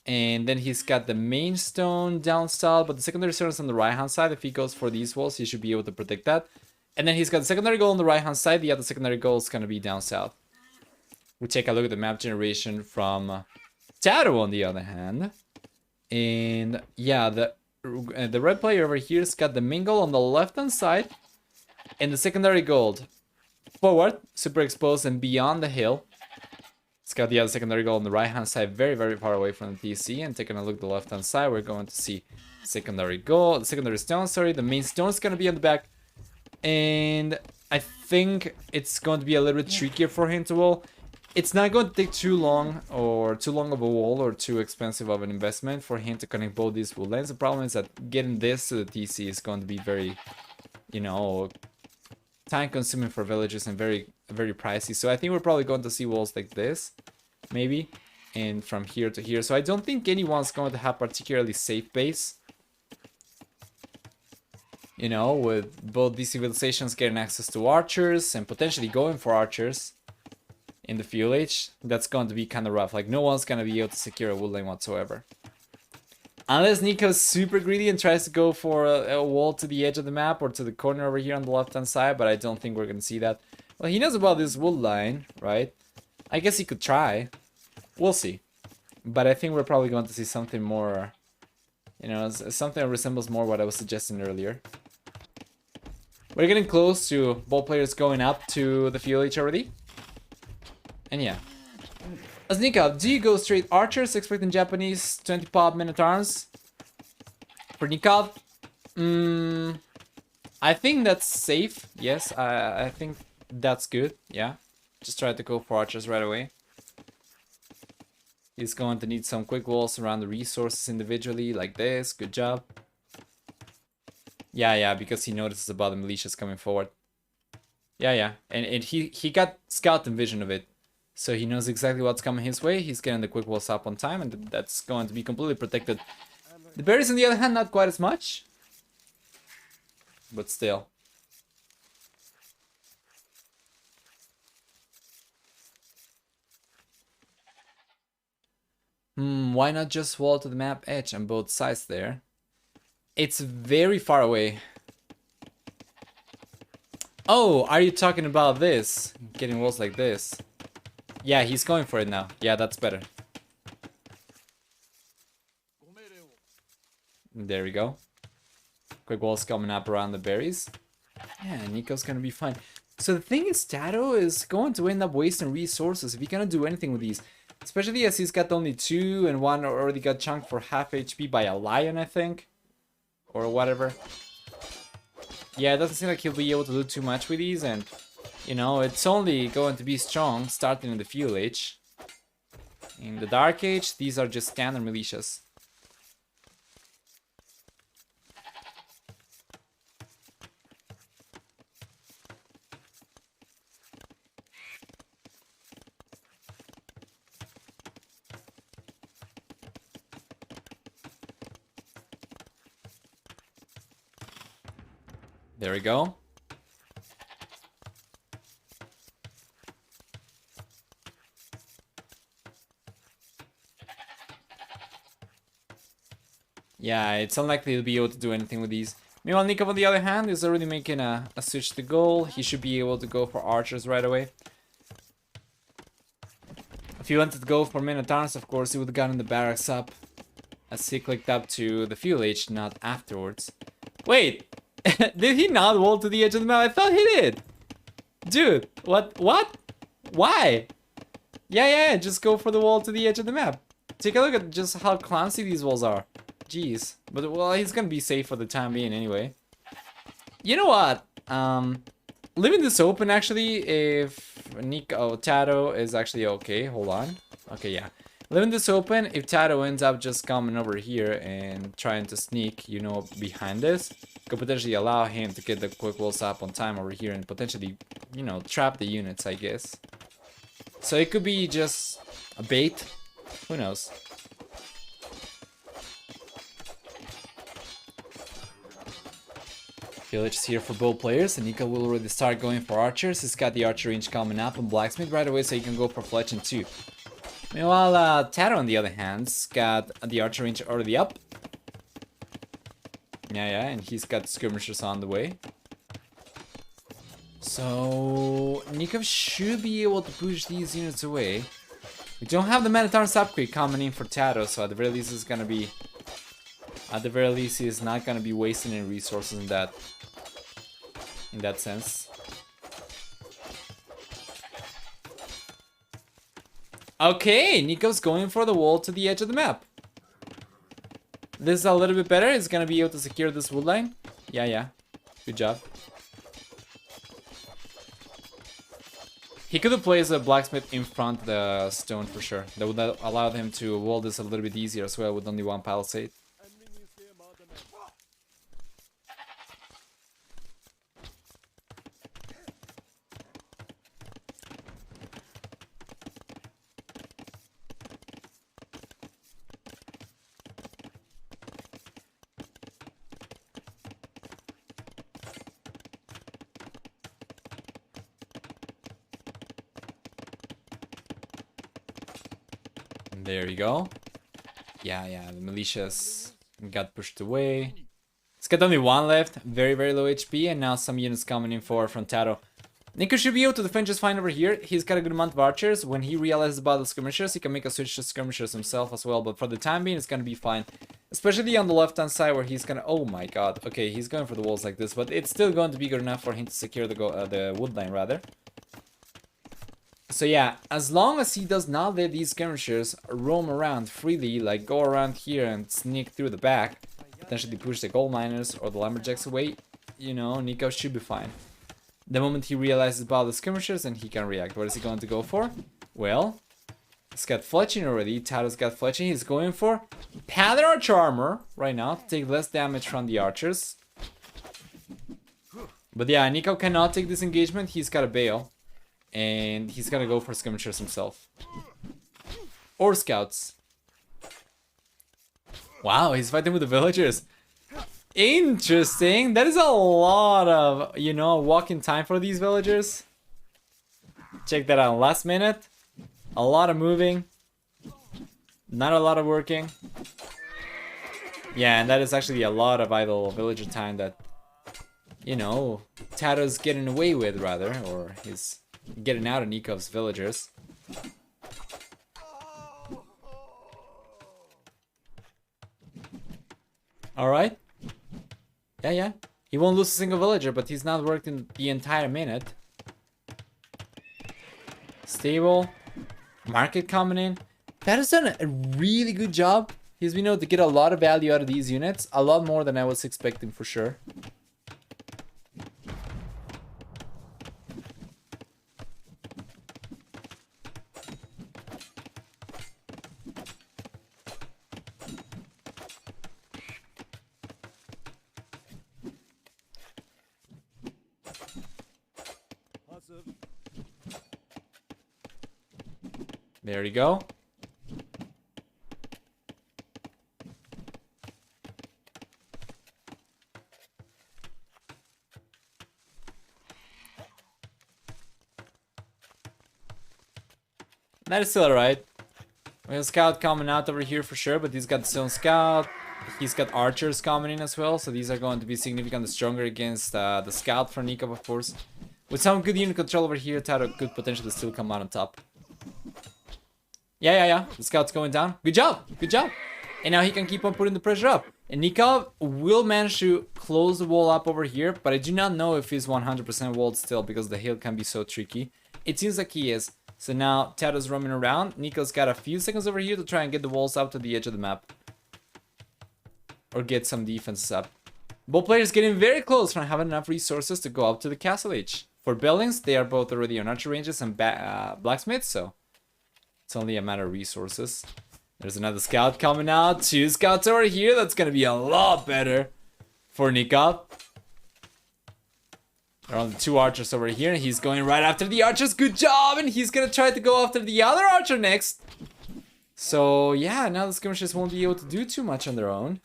A: And then he's got the main stone down south, but the secondary stone is on the right-hand side. If he goes for these walls, he should be able to protect that. And then he's got the secondary goal on the right-hand side. The other secondary goal is going to be down south. We take a look at the map generation from TaToH, on the other hand. And yeah, the red player over here has got the main goal on the left-hand side. And the secondary gold forward, super exposed and beyond the hill. It's got the other secondary goal on the right-hand side, very, very far away from the TC. And taking a look at the left-hand side, we're going to see secondary goal, the secondary stone, sorry. The main stone is going to be on the back. And I think it's going to be a little bit trickier for him to wall. It's not going to take too long of a wall or too expensive of an investment for him to connect both these wood lines. The problem is that getting this to the TC is going to be very, you know, time-consuming for villagers and very, very pricey. So I think we're probably going to see walls like this, maybe, and from here to here. So I don't think anyone's going to have particularly safe base. You know, with both these civilizations getting access to archers and potentially going for archers in the fuel age, that's going to be kind of rough. Like, no one's going to be able to secure a wood lane whatsoever. Unless Nico's super greedy and tries to go for a wall to the edge of the map or to the corner over here on the left-hand side, but I don't think we're going to see that. Well, he knows about this wood line, right? I guess he could try. We'll see. But I think we're probably going to see something more, you know, something that resembles more what I was suggesting earlier. We're getting close to both players going up to the fuel age already. And yeah. As Nicov, do you go straight archers, expecting Japanese 20 pop men-at-arms? For Nicov, I think that's safe. Yes, I think that's good. Yeah, just try to go for archers right away. He's going to need some quick walls around the resources individually, like this. Good job. Yeah, because he notices about the militias coming forward. Yeah, and he got scout and vision of it. So he knows exactly what's coming his way. He's getting the quick walls up on time, and that's going to be completely protected. The berries, on the other hand, not quite as much. But still. Why not just wall to the map edge on both sides there? It's very far away. Oh, are you talking about this? Getting walls like this? Yeah, he's going for it now. Yeah, that's better. There we go. Quick walls coming up around the berries. Yeah, Nico's gonna be fine. So the thing is, TaToH is going to end up wasting resources if he's gonna do anything with these. Especially as he's got only 2 and 1 already got chunked for half HP by a lion, I think. Or whatever. Yeah, it doesn't seem like he'll be able to do too much with these, and you know, it's only going to be strong starting in the Fuel Age. In the Dark Age, these are just standard militias. There we go. Yeah, it's unlikely he'll be able to do anything with these. Meanwhile, Nicov on the other hand is already making a switch to gold. He should be able to go for archers right away. If he wanted to go for Minotaurs, of course, he would have gotten the barracks up as he clicked up to the Fuel Age, not afterwards. Wait! Did he not wall to the edge of the map? I thought he did! Dude, what? Why? Yeah, just go for the wall to the edge of the map. Take a look at just how clumsy these walls are. Jeez. But, well, he's gonna be safe for the time being anyway. You know what? Leaving this open, actually, if TaToH is actually okay. Hold on. Okay, yeah. Leaving this open, if TaToH ends up just coming over here and trying to sneak, you know, behind this, could potentially allow him to get the quick walls up on time over here and potentially, you know, trap the units, I guess. So it could be just a bait. Who knows? Village is here for both players, and Nicov will already start going for archers. He's got the archer range coming up on blacksmith right away, so he can go for fletching too. Meanwhile, TaToH on the other hand's got the archer range already up. Yeah, and he's got skirmishers on the way. So Nicov should be able to push these units away. We don't have the Minotaur's upgrade coming in for TaToH, so at the very least it's gonna be... At the very least he's not gonna be wasting any resources in that sense. Okay, Nicov's going for the wall to the edge of the map. This is a little bit better. He's gonna be able to secure this wood line. Yeah. Good job. He could have placed a blacksmith in front of the stone for sure. That would allow him to wall this a little bit easier as well with only one palisade. There you go. Yeah, the militias got pushed away. It's got only 1 left, very low HP, and now some units coming in from TaToH. Nicov should be able to defend just fine over here. He's got a good amount of archers. When he realizes about the skirmishers, he can make a switch to skirmishers himself as well, but for the time being, it's gonna be fine. Especially on the left-hand side where he's gonna... Oh my god. Okay, he's going for the walls like this, but it's still going to be good enough for him to secure the wood line, rather. So yeah, as long as he does not let these skirmishers roam around freely, like go around here and sneak through the back, potentially push the gold miners or the lumberjacks away, you know, Nicov should be fine. The moment he realizes about the skirmishers, and he can react. What is he going to go for? Well, he's got fletching already. TaToH's got fletching. He's going for padded archer armor right now to take less damage from the archers. But yeah, Nicov cannot take this engagement. He's got a bail. And he's gonna go for skirmishers himself. Or scouts. Wow, he's fighting with the villagers. Interesting. That is a lot of, you know, walking time for these villagers. Check that out. Last minute. A lot of moving. Not a lot of working. Yeah, and that is actually a lot of idle villager time that, you know, TaToH's getting away with, rather, or he's getting out of Nicov's villagers. Alright. Yeah. He won't lose a single villager, but he's not working the entire minute. Stable. Market coming in. That has done a really good job. He's been able to get a lot of value out of these units. A lot more than I was expecting for sure. There you go. That is still alright. We have a scout coming out over here for sure, but he's got his own scout. He's got archers coming in as well, so these are going to be significantly stronger against the scout from Nicov, of course. With some good unit control over here, TaToH could potentially still come out on top. Yeah. The scout's going down. Good job. And now he can keep on putting the pressure up. And Nicov will manage to close the wall up over here, but I do not know if he's 100% walled still because the hill can be so tricky. It seems like he is. So now TaToH's roaming around. Nicov's got a few seconds over here to try and get the walls up to the edge of the map. Or get some defenses up. Both players getting very close from having enough resources to go up to the castle age. For buildings, they are both already on archer ranges and blacksmiths, so it's only a matter of resources. There's another scout coming out. 2 scouts over here. That's going to be a lot better for Nicov. There are only 2 archers over here. And he's going right after the archers. Good job. And he's going to try to go after the other archer next. So, yeah. Now the skirmishers won't be able to do too much on their own.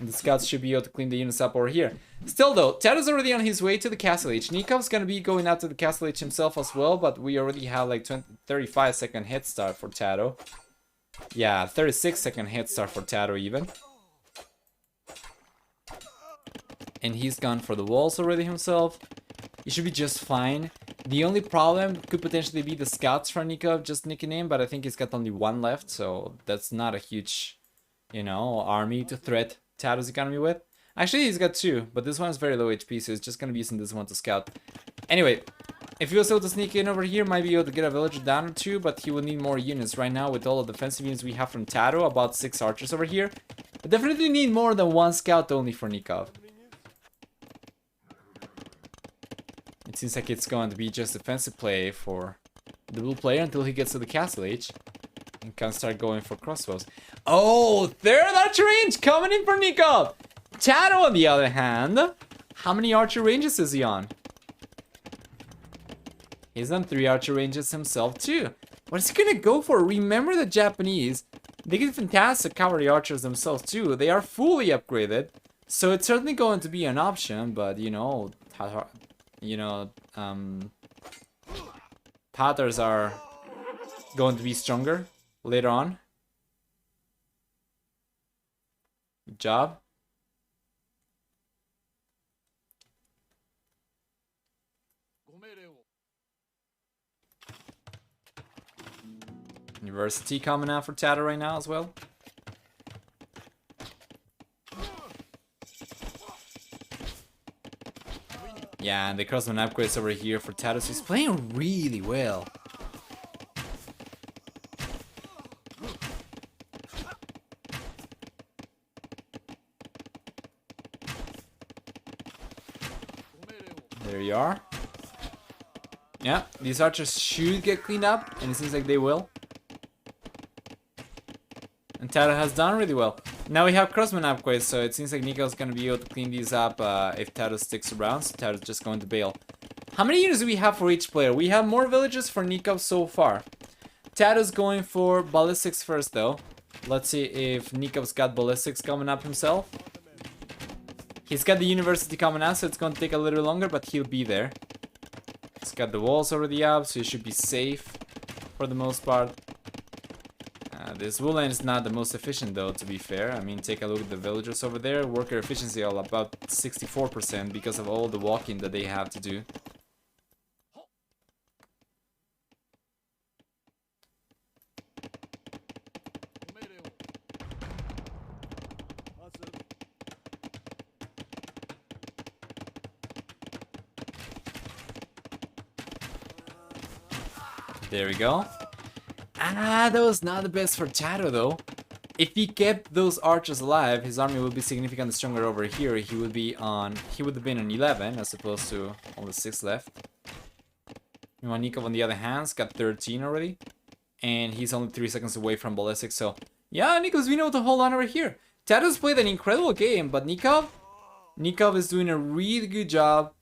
A: And the scouts should be able to clean the units up over here. Still though, TaToH's already on his way to the castle age. Nikov's gonna be going out to the castle age himself as well, but we already have like 35-second head start for TaToH. Yeah, 36-second head start for TaToH even. And he's gone for the walls already himself. He should be just fine. The only problem could potentially be the scouts for Nicov just nicking in, but I think he's got only 1 left, so that's not a huge, you know, army to threat TaToH's economy with. Actually, he's got 2, but this one is very low HP, so he's just gonna be using this one to scout. Anyway, if he was able to sneak in over here, might be able to get a villager down or 2, but he will need more units. Right now, with all the defensive units we have from TaToH, about 6 archers over here. I definitely need more than 1 scout only for Nicov. It seems like it's going to be just defensive play for the blue player until he gets to the castle age. And can start going for crossbows. Oh, 3rd archer range coming in for Nicov! TaToH, on the other hand, how many archer ranges is he on? He's on 3 archer ranges himself too. What is he gonna go for? Remember the Japanese, they get fantastic cavalry archers themselves too. They are fully upgraded, so it's certainly going to be an option. But you know, TaToH's are going to be stronger later on. Good job. University coming out for TaToH right now as well. Yeah, and the crossman upgrades over here for TaToH. He's playing really well. There you are. Yeah, these archers should get cleaned up, and it seems like they will. And TaToH has done really well. Now we have crossman upgrades, so it seems like Nico's gonna be able to clean these up if TaToH sticks around, so TaToH's just going to bail. How many units do we have for each player? We have more villages for Nicov so far. TaToH's going for ballistics first though. Let's see if Nikov's got ballistics coming up himself. He's got the university coming out, so it's going to take a little longer, but he'll be there. He's got the walls already up, so he should be safe for the most part. This wool line is not the most efficient though, to be fair. I mean, take a look at the villagers over there. Worker efficiency all about 64% because of all the walking that they have to do. There we go. That was not the best for TaToH though. If he kept those archers alive, his army would be significantly stronger over here. He would have been on 11 as opposed to only 6 left. Nicov on the other hand has got 13 already. And he's only 3 seconds away from ballistic, so yeah, Nicov's been able to hold on over here. TaToH's played an incredible game, but Nicov is doing a really good job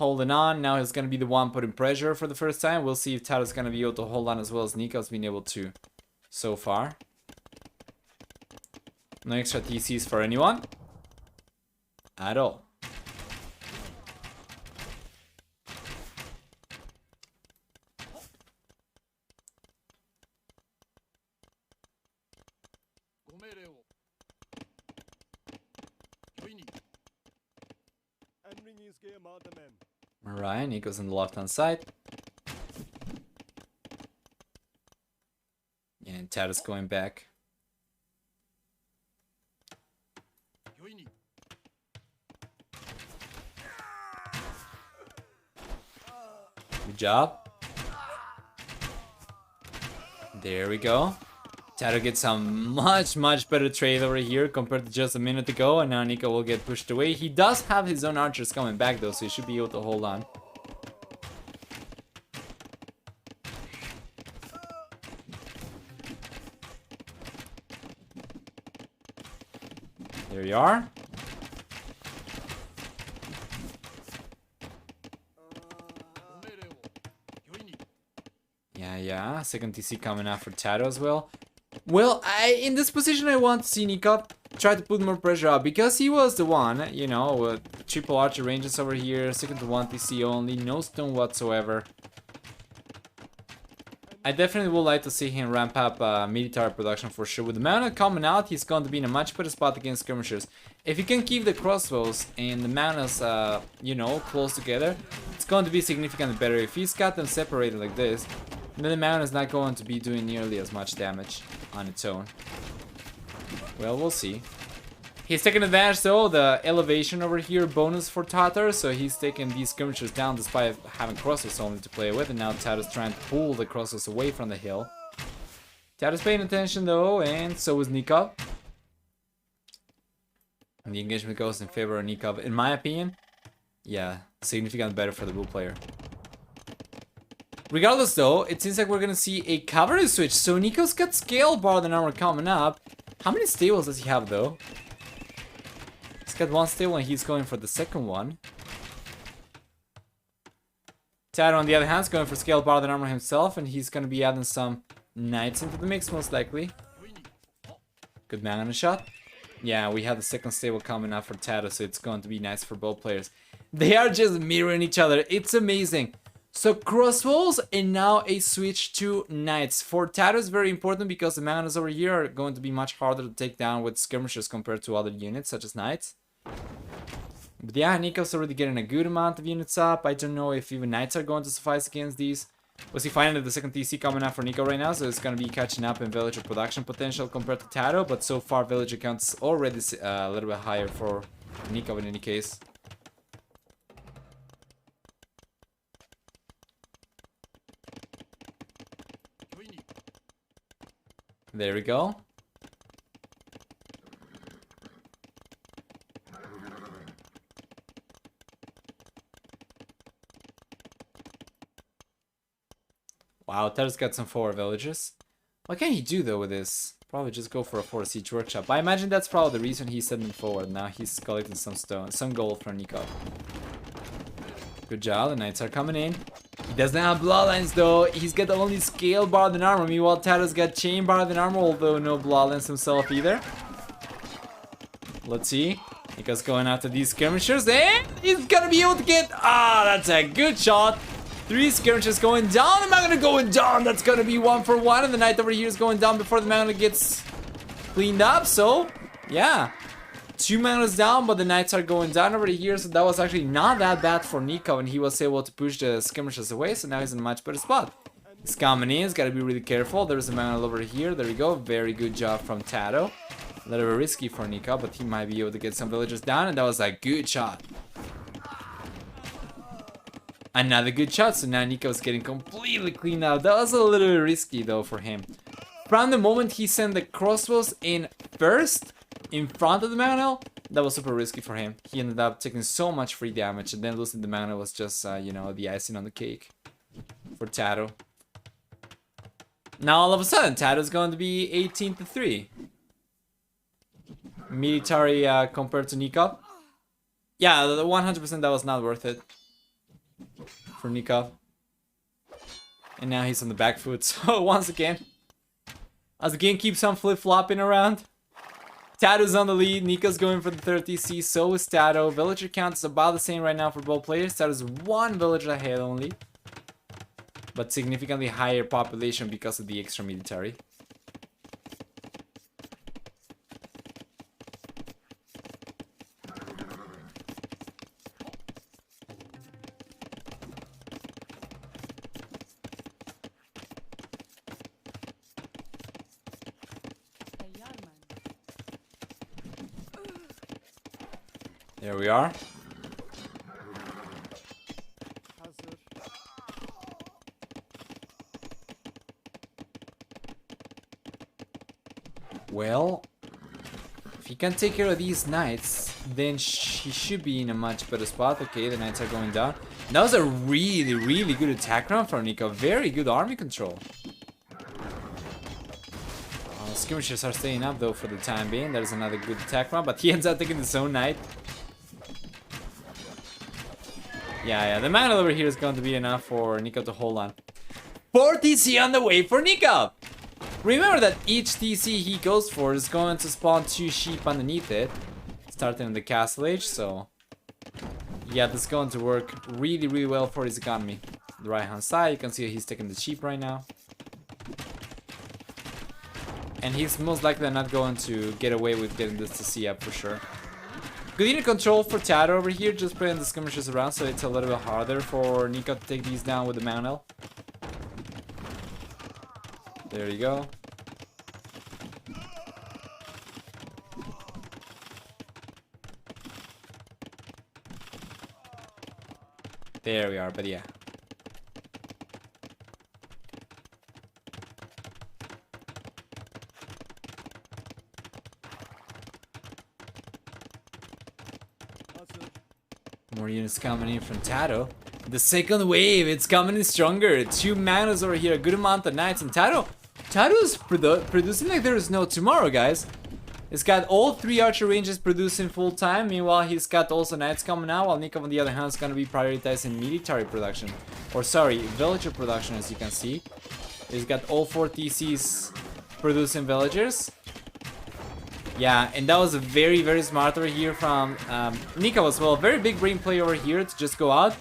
A: holding on. Now he's gonna be the one putting pressure for the first time. We'll see if TaToH's gonna be able to hold on as well as Nicov's been able to so far. No extra TCs for anyone at all. Alright, Nico's on the left hand side. And TaToH's going back. Good job. There we go. TaToH gets some much better trade over here compared to just a minute ago, and now Nico will get pushed away. He does have his own archers coming back though, so he should be able to hold on. There you are. Yeah, second TC coming out for TaToH as well. Well, in this position I want to see Nicov try to put more pressure up, because he was the one, you know, with triple archer ranges over here, second to 1 TC only, no stone whatsoever. I definitely would like to see him ramp up military production for sure. With the mounted coming out, he's going to be in a much better spot against skirmishers. If he can keep the crossbows and the mountains, you know, close together, it's going to be significantly better. If he's got them separated like this, then the mountain is not going to be doing nearly as much damage on its own. Well, we'll see. He's taking advantage though, the elevation over here bonus for TaToH, so he's taking these skirmishers down despite having crossbows only to play with, and now TaToH's trying to pull the crossbows away from the hill. TaToH's paying attention though, and so is Nicov. And the engagement goes in favor of Nicov, in my opinion. Yeah, significantly better for the blue player. Regardless though, it seems like we're gonna see a cavalry switch. So Nicov's got scale bar than armor coming up. How many stables does he have though? He's got 1 stable and he's going for the second one. TaToH on the other hand is going for scale bar than armor himself, and he's gonna be adding some knights into the mix most likely. Good man on a shot. Yeah, we have the second stable coming up for TaToH, so it's going to be nice for both players. They are just mirroring each other. It's amazing. So crossbows and now a switch to knights. For TaToH is very important because the mountains over here are going to be much harder to take down with skirmishers compared to other units such as knights. But yeah, Nicov's already getting a good amount of units up. I don't know if even knights are going to suffice against these. Was he finding the second TC coming up for Nicov right now, so it's going to be catching up in villager production potential compared to TaToH, but so far villager count's already a little bit higher for Nicov in any case. There we go. Wow, TaToH's got some 4 villages. What can he do though with this? Probably just go for a 4 siege workshop. I imagine that's probably the reason he's sending forward. Now he's collecting some stone, some gold from Nicov. Good job, the knights are coming in. He doesn't have bloodlines though. He's got only scale bar than armor. Meanwhile, TaToH's got chain bar than armor, although no bloodlines himself either. Let's see. Nicov's going after these skirmishers, and he's gonna be able to get. Ah, that's a good shot. 3 skirmishes going down. The Magna going down. That's gonna be 1 for 1. And the Knight over here is going down before the Magna gets cleaned up. So, yeah. 2 Magnas down, but the Knights are going down over here. So that was actually not that bad for Nicov. And he was able to push the skirmishes away. So now he's in a much better spot. He's coming in. He's got to be really careful. There's a Magna over here. There we go. Very good job from TaToH. A little bit risky for Nicov, but he might be able to get some villagers down. And that was a good shot. Another good shot, so now Nicov's getting completely cleaned out. That was a little bit risky though for him. From the moment he sent the crossbows in first, in front of the Magna, that was super risky for him. He ended up taking so much free damage, and then losing the Magna was just, you know, the icing on the cake for TaToH. Now all of a sudden, TaToH's going to be 18-3. Military compared to Nicov. Yeah, 100% that was not worth it for Nicov. And now he's on the back foot. So once again, as the game keeps on flip-flopping around, TaToH's on the lead. Nicov's going for the 3rd TC. So is TaToH. Villager count is about the same right now for both players. TaToH's 1 villager ahead only, but significantly higher population because of the extra military. There we are. Well, if he can take care of these knights, then he should be in a much better spot. Okay, the knights are going down. That was a really, really good attack round for Nicov. Very good army control. Skirmishers are staying up though for the time being. There's another good attack round, but he ends up taking his own knight. Yeah, the Magna over here is going to be enough for Nicov to hold on. 4 TC on the way for Nicov! Remember that each TC he goes for is going to spawn 2 sheep underneath it, starting in the castle age, so yeah, this is going to work really, really well for his economy. The right hand side, you can see he's taking the sheep right now. And he's most likely not going to get away with getting this TC up for sure. Good unit control for TaToH over here, just putting the skirmishes around, so it's a little bit harder for Nicov to take these down with the Magna. There you go. There we are, but yeah. More units coming in from TaToH. The second wave, it's coming in stronger. 2 Magnas over here, a good amount of knights. And TaToH is producing like there is no tomorrow, guys. It's got all 3 archer ranges producing full time. Meanwhile, he's got also knights coming out, while Nicov on the other hand is going to be prioritizing military production. Or sorry, villager production, as you can see. He's got all 4 TCs producing villagers. Yeah, and that was a very, very smart over here from Nicov as well. Very big brain play over here to just go out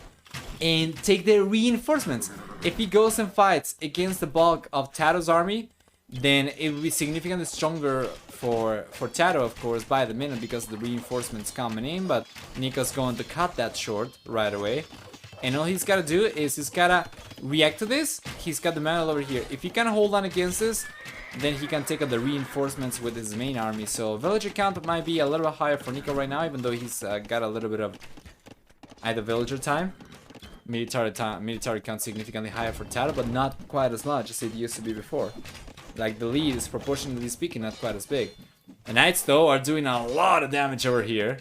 A: and take the reinforcements. If he goes and fights against the bulk of TaToH's army, then it will be significantly stronger for TaToH, of course, by the minute because of the reinforcements coming in. But Nicov's going to cut that short right away. And all he's got to do is he's got to react to this. He's got the Magna over here. If he can hold on against this, then he can take out the reinforcements with his main army. So villager count might be a little bit higher for Nicov right now, even though he's got a little bit of either villager time. Military count significantly higher for TaToH, but not quite as much as it used to be before. Like the lead is proportionally speaking not quite as big. The knights though are doing a lot of damage over here.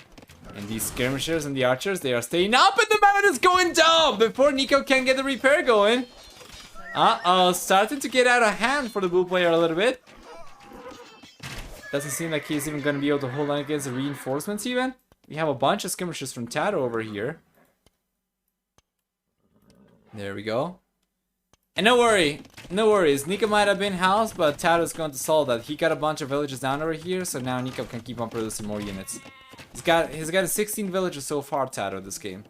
A: And these skirmishers and the archers, they are staying up, and the Magna is going down before Nicov can get the repair going. Uh-oh, starting to get out of hand for the blue player a little bit. Doesn't seem like he's even going to be able to hold on against the reinforcements even. We have a bunch of skirmishers from TaToH over here. There we go. And no worries. Nicov might have been housed, but TaToH is going to solve that. He got a bunch of villages down over here, so now Nicov can keep on producing more units. He's got 16 villages so far, TaToH, this game.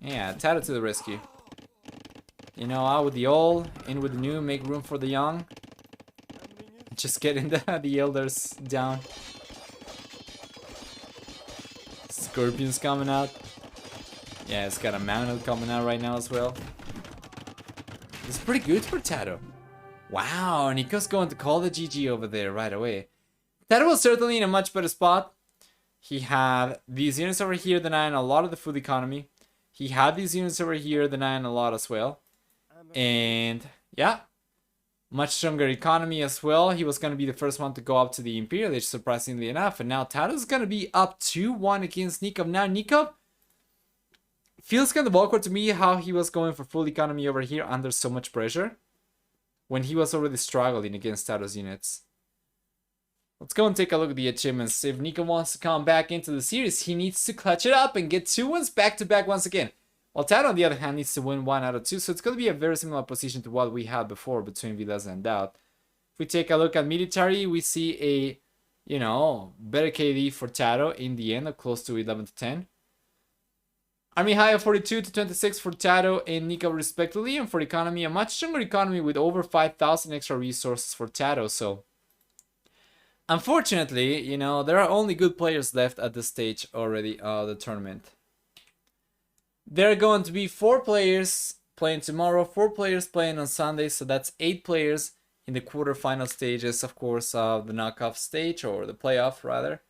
A: Yeah, TaToH to the rescue. You know, out with the old, in with the new, make room for the young. Just getting the elders down. Scorpion's coming out. Yeah, it's got a magnet coming out right now as well. It's pretty good for TaToH. Wow, Nico's going to call the GG over there right away. TaToH was certainly in a much better spot. He had these units over here denying a lot of the food economy. He had these units over here denying a lot as well. And yeah, much stronger economy as well. He was going to be the first one to go up to the Imperial Age, surprisingly enough. And now TaToH is going to be up 2-1 against Nicov. Now Nicov feels kind of awkward to me how he was going for full economy over here under so much pressure when he was already struggling against TaToH's units. Let's go and take a look at the achievements. If Nicov wants to come back into the series, he needs to clutch it up and get 2 wins back to back once again. While TaToH, on the other hand, needs to win 1 out of 2, so it's going to be a very similar position to what we had before between Villas and Doubt. If we take a look at military, we see a, you know, better KD for TaToH in the end, close to 11 to 10. Army high of 42 to 26 for TaToH and Nicov respectively, and for economy, a much stronger economy with over 5,000 extra resources for TaToH, so unfortunately, you know, there are only good players left at this stage already of the tournament. There are going to be 4 players playing tomorrow, 4 players playing on Sunday, so that's 8 players in the quarterfinal stages, of course, of the knockoff stage, or the playoff rather.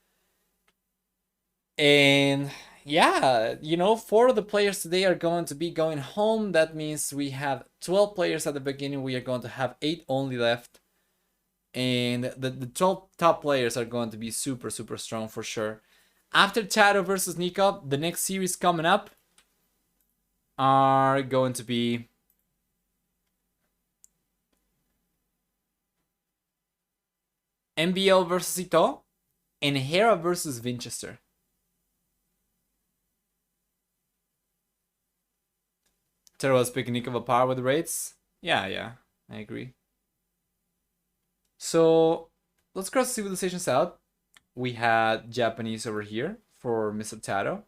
A: And yeah, you know, 4 of the players today are going to be going home. That means we have 12 players at the beginning. We are going to have 8 only left. And the 12 top players are going to be super, super strong for sure. After TaToH versus Nicov, the next series coming up are going to be MBL versus TaToH and Hera versus Winchester. TaToH was picking Nicov apart with raids. Yeah, I agree. So let's cross civilizations out. We had Japanese over here for Mr. TaToH.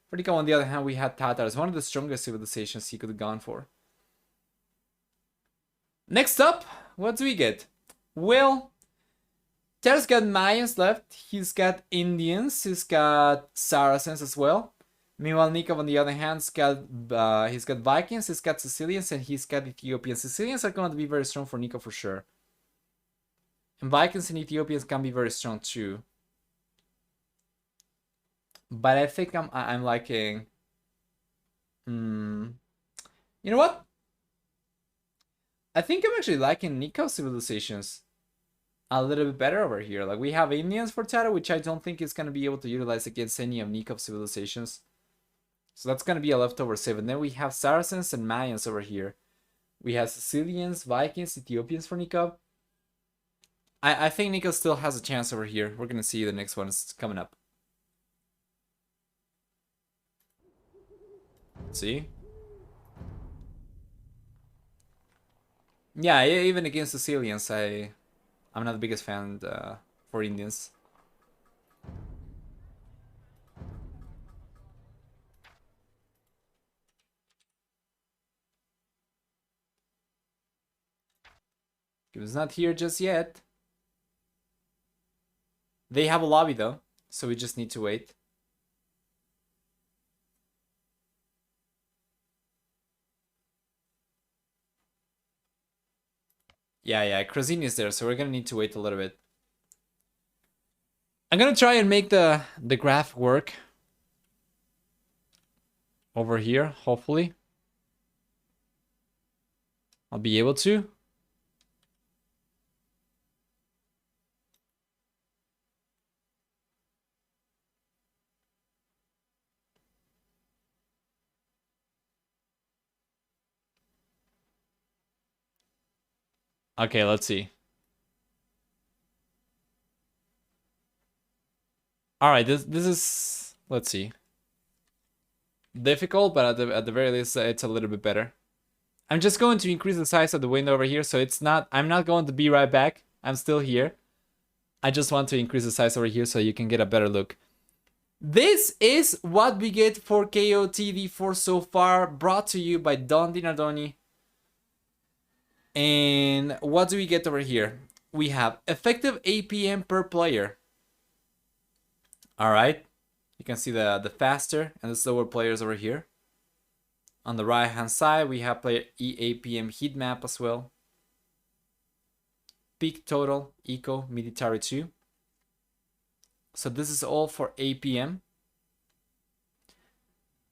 A: For Nicov, on the other hand, we had Tatars, one of the strongest civilizations he could have gone for. Next up, what do we get? Well, TaToH's got Mayans left. He's got Indians. He's got Saracens as well. Meanwhile, Nicov, on the other hand, he's got Vikings, he's got Sicilians, and he's got Ethiopians. Sicilians are going to be very strong for Nicov for sure. And Vikings and Ethiopians can be very strong too. But I think I'm liking... You know what? I think I'm actually liking Nicov civilizations a little bit better over here. Like, we have Indians for TaToH, which I don't think is going to be able to utilize against any of Nicov civilizations. So that's going to be a leftover 7. Then we have Saracens and Mayans over here. We have Sicilians, Vikings, Ethiopians for Nicov. I think Nicov still has a chance over here. We're going to see the next one is coming up. See? Yeah, even against Sicilians, I'm not the biggest fan for Indians. It's not here just yet. They have a lobby though, so we just need to wait. Yeah, Krasini is there, so we're gonna need to wait a little bit. I'm gonna try and make the graph work over here, hopefully. I'll be able to. Okay, let's see. All right, this is, let's see, difficult, but at the very least it's a little bit better. I'm just going to increase the size of the window over here, so I'm not going to be right back. I'm still here. I just want to increase the size over here so you can get a better look. This is what we get for KOTD4 so far, brought to you by Don Dinardoni. And what do we get over here? We have effective APM per player. All right, you can see the faster and the slower players over here. On the right hand side, we have player EAPM heat map as well. Peak total, eco, military 2. So this is all for APM.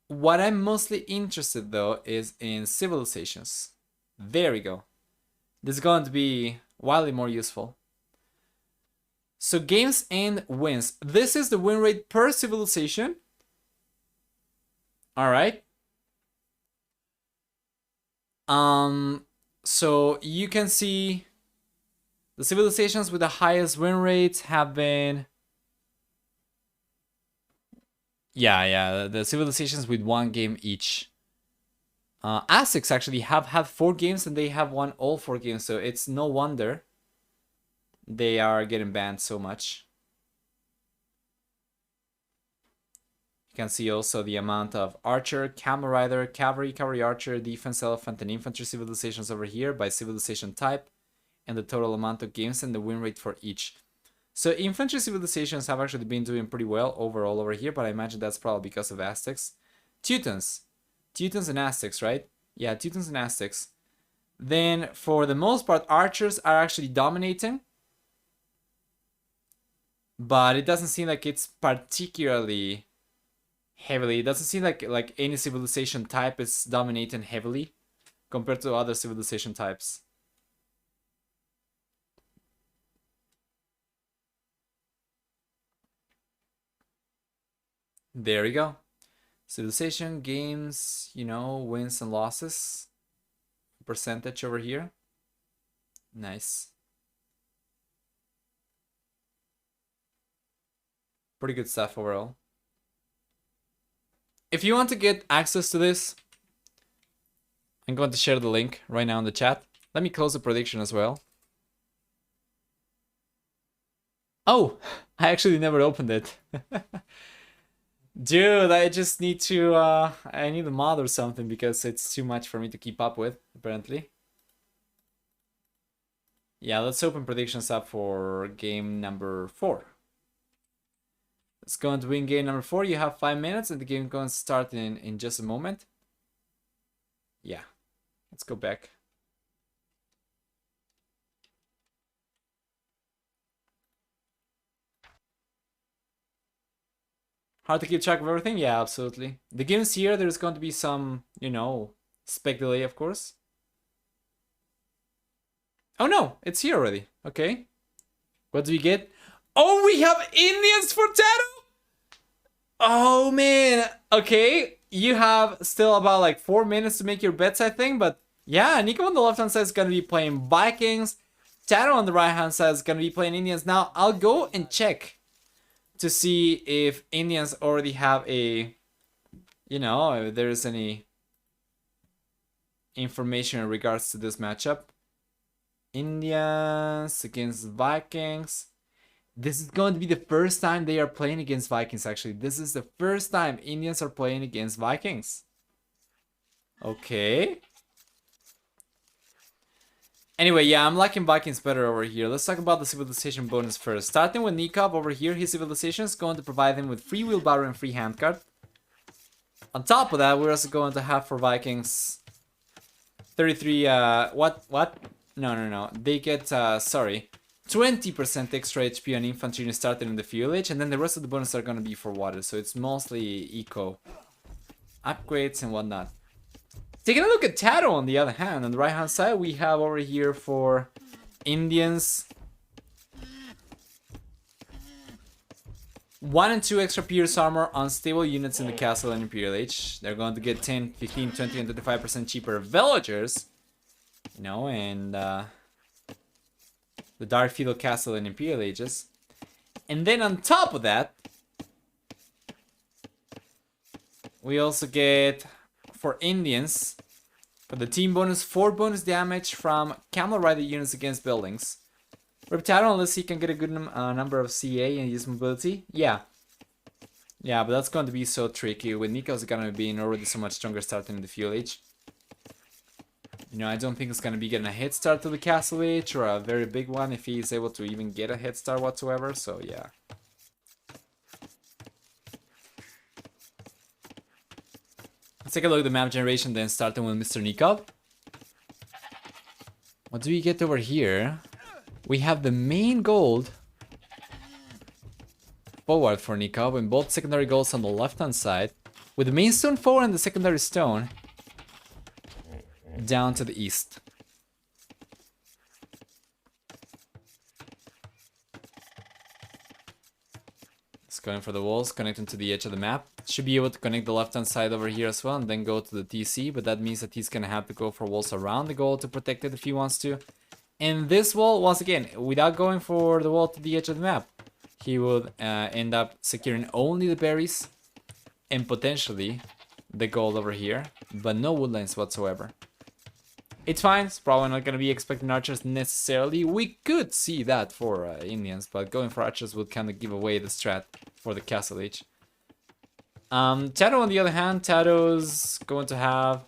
A: What I'm mostly interested though is in civilizations. There we go. This is going to be wildly more useful. So games and wins. This is the win rate per civilization. All right. So you can see the civilizations with the highest win rates have been, the civilizations with 1 game each. Aztecs actually have had 4 games and they have won all 4 games, so it's no wonder they are getting banned so much. You can see also the amount of archer, camel rider, cavalry archer, defense elephant, and infantry civilizations over here by civilization type, and the total amount of games and the win rate for each. So infantry civilizations have actually been doing pretty well overall over here, but I imagine that's probably because of Aztecs. Teutons and Aztecs, right? Yeah, Teutons and Aztecs. Then for the most part, archers are actually dominating, but it doesn't seem like it's particularly heavily. It doesn't seem like any civilization type is dominating heavily compared to other civilization types. There we go. Civilization, games, you know, wins and losses. Percentage over here. Nice. Pretty good stuff overall. If you want to get access to this, I'm going to share the link right now in the chat. Let me close the prediction as well. Oh, I actually never opened it. Dude, I just need to, I need a mod or something because it's too much for me to keep up with, apparently. Yeah, let's open predictions up for game number 4. Let's go into win game number 4. You have 5 minutes and the game is going to start in just a moment. Yeah, let's go back. Hard to keep track of everything? Yeah, absolutely. The games here, there's going to be some, you know, spec delay, of course. Oh no, it's here already. Okay. What do we get? Oh, we have Indians for TaToH! Oh man. Okay, you have still about like 4 minutes to make your bets, I think. But yeah, Nicov on the left hand side is going to be playing Vikings. TaToH on the right hand side is going to be playing Indians. Now, I'll go and check to see if Indians already have a, you know, if there's any information in regards to this matchup. Indians against Vikings. This is going to be the first time they are playing against Vikings, actually. This is the first time Indians are playing against Vikings. Okay. Anyway, yeah, I'm liking Vikings better over here. Let's talk about the civilization bonus first. Starting with Nicov over here, his civilization is going to provide him with free wheelbarrow and free handcart. On top of that, we're also going to have for Vikings 33, what? No. They get, 20% extra HP on infantry starting in the fuel age, and then the rest of the bonuses are going to be for water, so it's mostly eco upgrades and whatnot. Taking a look at TaToH on the other hand, on the right hand side, we have over here for Indians 1 and 2 extra pierce armor on stable units in the castle and Imperial Age. They're going to get 10, 15, 20, and 25% cheaper villagers, you know, and the Dark Feudal Castle and Imperial Ages. And then on top of that, we also get for Indians, for the team bonus, 4 bonus damage from Camel Rider units against buildings. For TaToH, unless he can get a good number of CA and use mobility. Yeah, Yeah, but that's going to be so tricky with Nicov's gonna be already so much stronger starting in the Fuel Age. You know, I don't think it's gonna be getting a head start to the Castle Age or a very big one if he's able to even get a head start whatsoever, so yeah. Let's take a look at the map generation then, starting with Mr. Nicov. What do we get over here? We have the main gold forward for Nicov and both secondary golds on the left hand side, with the main stone forward and the secondary stone down to the east. It's going for the walls, connecting to the edge of the map. Should be able to connect the left hand side over here as well and then go to the TC, but that means that he's gonna have to go for walls around the goal to protect it if he wants to. And this wall, once again, without going for the wall to the edge of the map, he would end up securing only the berries and potentially the gold over here, but no woodlands whatsoever. It's fine, it's probably not going to be expecting archers necessarily. We could see that for Indians, but going for archers would kind of give away the strat for the Castle Age. TaToH on the other hand, TaToH's going to have...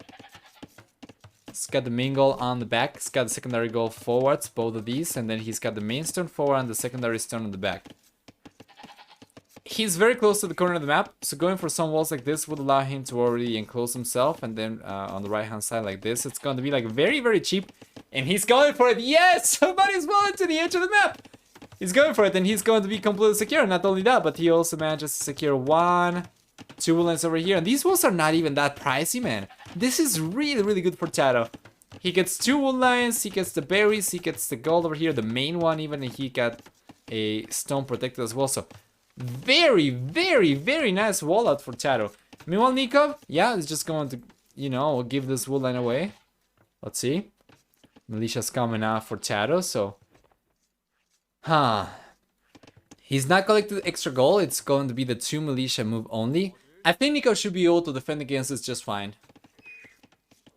A: He's got the main goal on the back, he's got the secondary goal forwards, both of these, and then he's got the main stone forward and the secondary stone on the back. He's very close to the corner of the map, so going for some walls like this would allow him to already enclose himself, and then on the right hand side like this, it's going to be like very, very cheap, and he's going for it. Yes! Somebody's well to the edge of the map! He's going for it, and he's going to be completely secure. Not only that, but he also manages to secure 1, 2 woodlands over here, and these walls are not even that pricey, man. This is really, really good for TaToH. He gets 2 woodlands, he gets the berries, he gets the gold over here, the main one even, and he got a stone protected as well, so... Very, very, very nice wall out for TaToH. Meanwhile, Nicov, yeah, is just going to, you know, give this woodline away. Let's see. Militia's coming out for TaToH, so... He's not collected extra gold, it's going to be the 2 militia move only. I think Nicov should be able to defend against this just fine.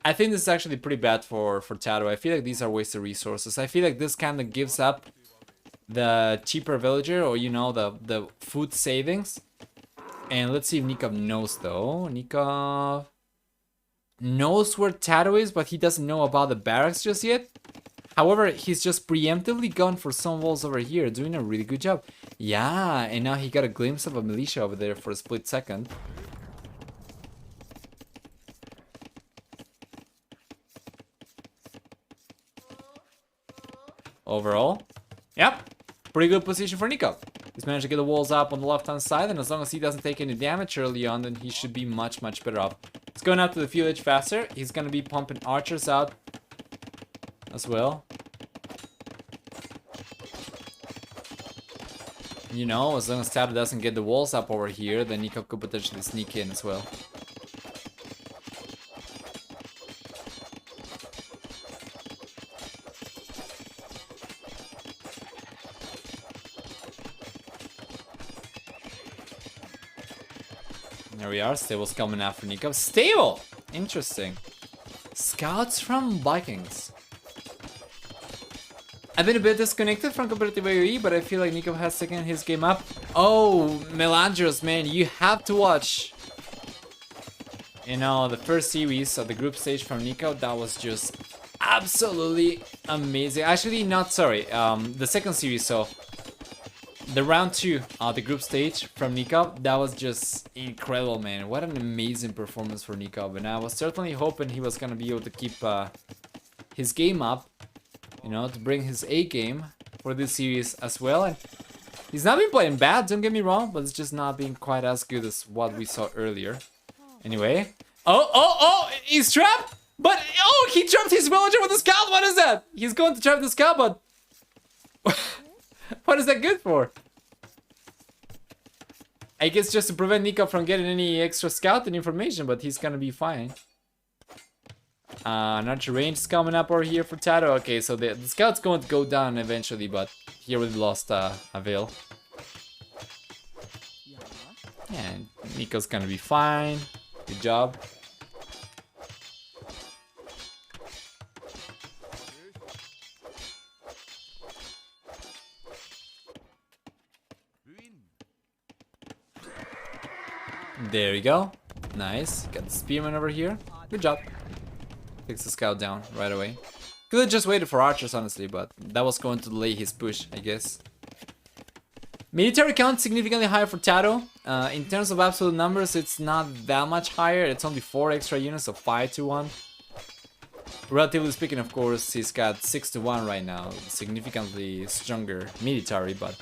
A: I think this is actually pretty bad for TaToH. I feel like these are wasted resources. I feel like this kind of gives up the cheaper villager, or you know, the food savings. And let's see if Nicov knows though. Nicov knows where TaToH is, but he doesn't know about the barracks just yet. However, he's just preemptively gone for some walls over here, doing a really good job. Yeah, and now he got a glimpse of a militia over there for a split second. Overall, yep. Pretty good position for Nicov. He's managed to get the walls up on the left hand side, and as long as he doesn't take any damage early on, then he should be much, much better off. He's going out to the Fuel Age faster. He's going to be pumping archers out as well. You know, as long as TaToH doesn't get the walls up over here, then Nicov could potentially sneak in as well. There we are, Stable's coming after Nicov. Stable! Interesting. Scouts from Vikings. I've been a bit disconnected from competitive AoE, but I feel like Nicov has taken his game up. Oh, Melandros, man, you have to watch. You know, the first series of the group stage from Nicov, that was just absolutely amazing. Actually, not sorry, the second series, so... The round 2, the group stage from Nicov, that was just incredible, man. What an amazing performance for Nicov. And I was certainly hoping he was going to be able to keep his game up, you know, to bring his A game for this series as well. And he's not been playing bad, don't get me wrong, but it's just not being quite as good as what we saw earlier. Anyway. Oh, he's trapped! But, oh, he trapped his villager with a scout! What is that? He's going to trap the scout, but... What is that good for? I guess just to prevent Nicov from getting any extra scouting information, but he's gonna be fine. Another range is coming up over here for TaToH. Okay, so the scout's going to go down eventually, but he already lost a veil. Yeah, Nicov's gonna be fine. Good job. There you go. Nice. Got the spearman over here. Good job. Takes the scout down right away. Could have just waited for archers, honestly, but that was going to delay his push, I guess. Military count significantly higher for TaToH. In terms of absolute numbers, it's not that much higher. It's only 4 extra units, so 5 to 1. Relatively speaking, of course, he's got 6 to 1 right now. Significantly stronger military, but...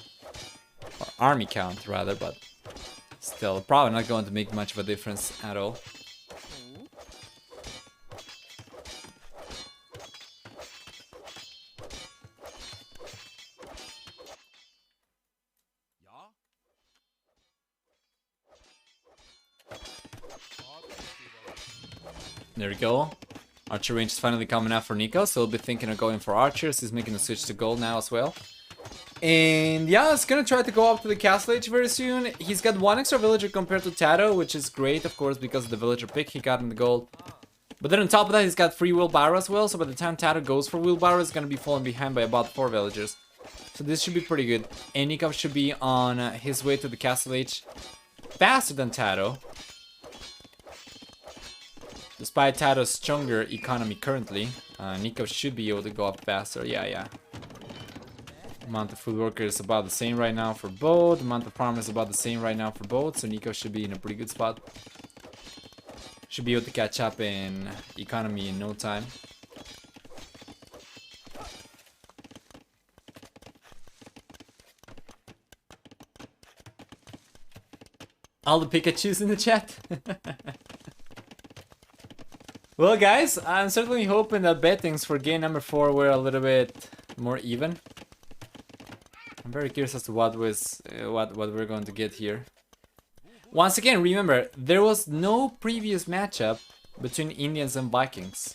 A: or army count, rather, but... still, probably not going to make much of a difference at all. There we go. Archer range is finally coming out for Nicov, so he'll be thinking of going for archers. He's making a switch to gold now as well. And yeah, he's gonna try to go up to the castle age very soon. He's got 1 extra villager compared to TaToH, which is great, of course, because of the villager pick he got in the gold. But then on top of that, he's got free wheelbarrow as well, so by the time TaToH goes for wheelbarrow, it's gonna be falling behind by about 4 villagers. So this should be pretty good. And Nicov should be on his way to the castle age faster than TaToH. Despite TaToH's stronger economy currently, Nicov should be able to go up faster. Yeah. Amount of food workers is about the same right now for both. Amount of farmers is about the same right now for both. So Nicov should be in a pretty good spot. Should be able to catch up in economy in no time. All the Pikachus in the chat. Well, guys, I'm certainly hoping that bettings for game number 4 were a little bit more even. I'm very curious as to what we're going to get here. Once again, remember, there was no previous matchup between Indians and Vikings.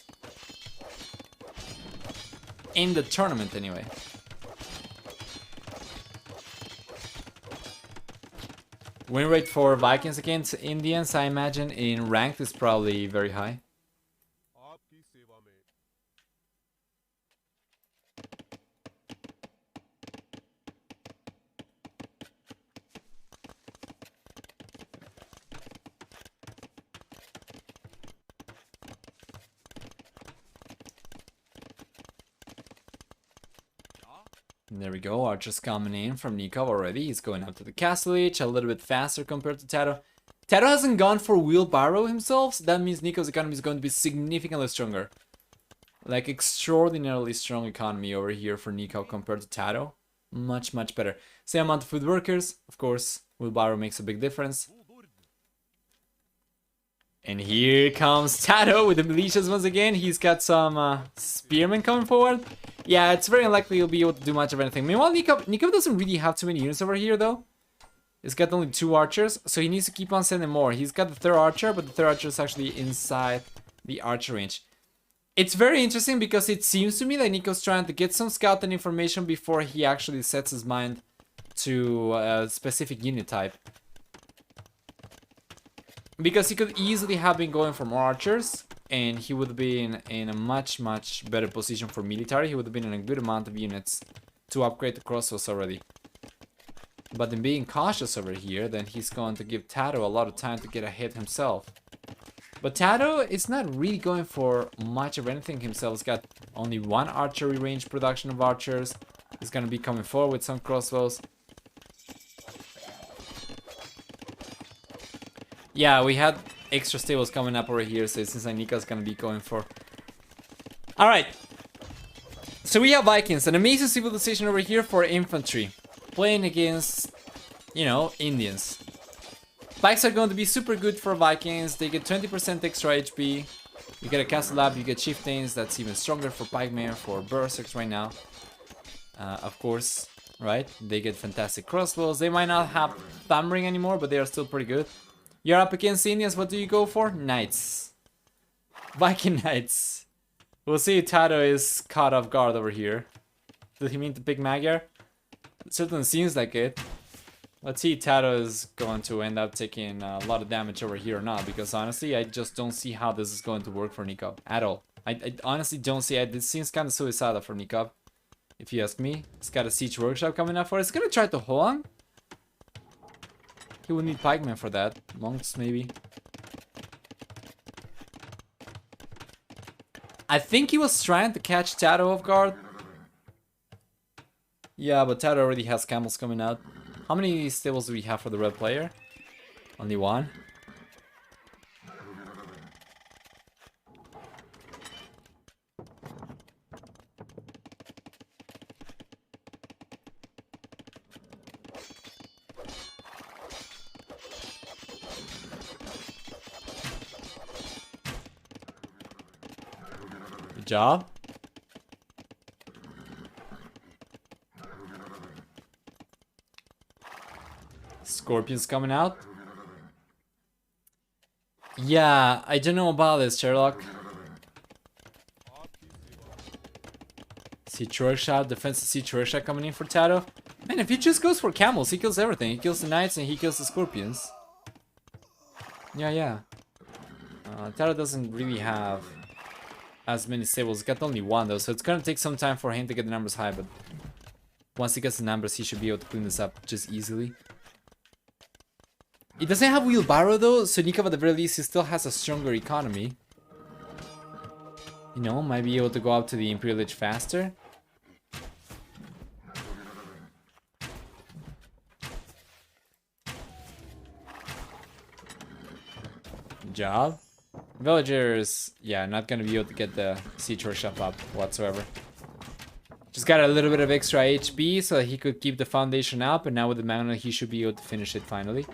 A: In the tournament, anyway. Win rate for Vikings against Indians, I imagine, in ranked is probably very high. There we go, archers coming in from Nicov already. He's going up to the castle age, a little bit faster compared to TaToH. TaToH hasn't gone for wheelbarrow himself, so that means Nicov's economy is going to be significantly stronger. Like, extraordinarily strong economy over here for Nicov compared to TaToH. Much, much better. Same amount of food workers, of course, wheelbarrow makes a big difference. And here comes TaToH with the militias once again. He's got some spearmen coming forward. Yeah, it's very unlikely he'll be able to do much of anything. Meanwhile, Nicov doesn't really have too many units over here, though. He's got only 2 archers, so he needs to keep on sending more. He's got the 3rd archer, but the 3rd archer is actually inside the archer range. It's very interesting because it seems to me that Nicov's trying to get some scouting information before he actually sets his mind to a specific unit type. Because he could easily have been going for more archers, and he would have been in a much, much better position for military. He would have been in a good amount of units to upgrade the crossbows already. But in being cautious over here, then he's going to give TaToH a lot of time to get ahead himself. But TaToH is not really going for much of anything himself. He's got only 1 archery range production of archers. He's going to be coming forward with some crossbows. Yeah, we had extra stables coming up over here, so it seems like Nicov's gonna be going for... Alright. So we have Vikings, an amazing civilization over here for infantry. Playing against, you know, Indians. Pikes are going to be super good for Vikings. They get 20% extra HP. You get a castle lab, you get chieftains. That's even stronger for pikemen, for berserks right now. Of course, right? They get fantastic crossbows. They might not have thumb ring anymore, but they are still pretty good. You're up against Indians, what do you go for? Knights. Viking Knights. We'll see if TaToH is caught off guard over here. Did he mean to pick Magyar? It certainly seems like it. Let's see if TaToH is going to end up taking a lot of damage over here or not, because honestly, I just don't see how this is going to work for Nicov at all. I honestly don't see it. This seems kind of suicidal for Nicov, if you ask me. It's got a siege workshop coming up for it. It's gonna try to hold on. He would need pikemen for that. Monks, maybe. I think he was trying to catch TaToH off guard. Yeah, but TaToH already has camels coming out. How many stables do we have for the red player? Only one. Good job. Scorpion's coming out. Yeah, I don't know about this, Sherlock. Siege Workshop, defensive Siege Workshop coming in for TaToH. Man, if he just goes for camels, he kills everything. He kills the knights and he kills the scorpions. Yeah. TaToH doesn't really have as many stables. He's got only one though, so it's gonna take some time for him to get the numbers high, but once he gets the numbers, he should be able to clean this up just easily. It doesn't have wheelbarrow though, so Nicov at the very least he still has a stronger economy. You know, might be able to go up to the Imperial Age faster. Good job. Villagers, yeah, not gonna be able to get the Siege Workshop up whatsoever. Just got a little bit of extra HP so that he could keep the foundation up, and now with the Magna he should be able to finish it finally.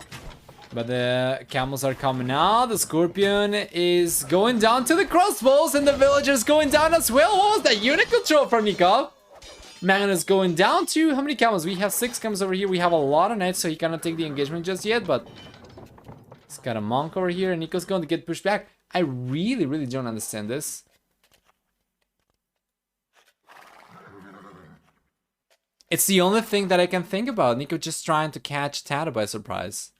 A: But the camels are coming out, the Scorpion is going down to the crossbows, and the villagers going down as well. What was that unit control from Nicov? Magna's going down to, how many camels? We have 6 camels over here, we have a lot of knights, so he cannot take the engagement just yet, but he's got a monk over here, and Nicov's going to get pushed back. I really don't understand this. It's the only thing that I can think about. Nicov just trying to catch TaToH by surprise.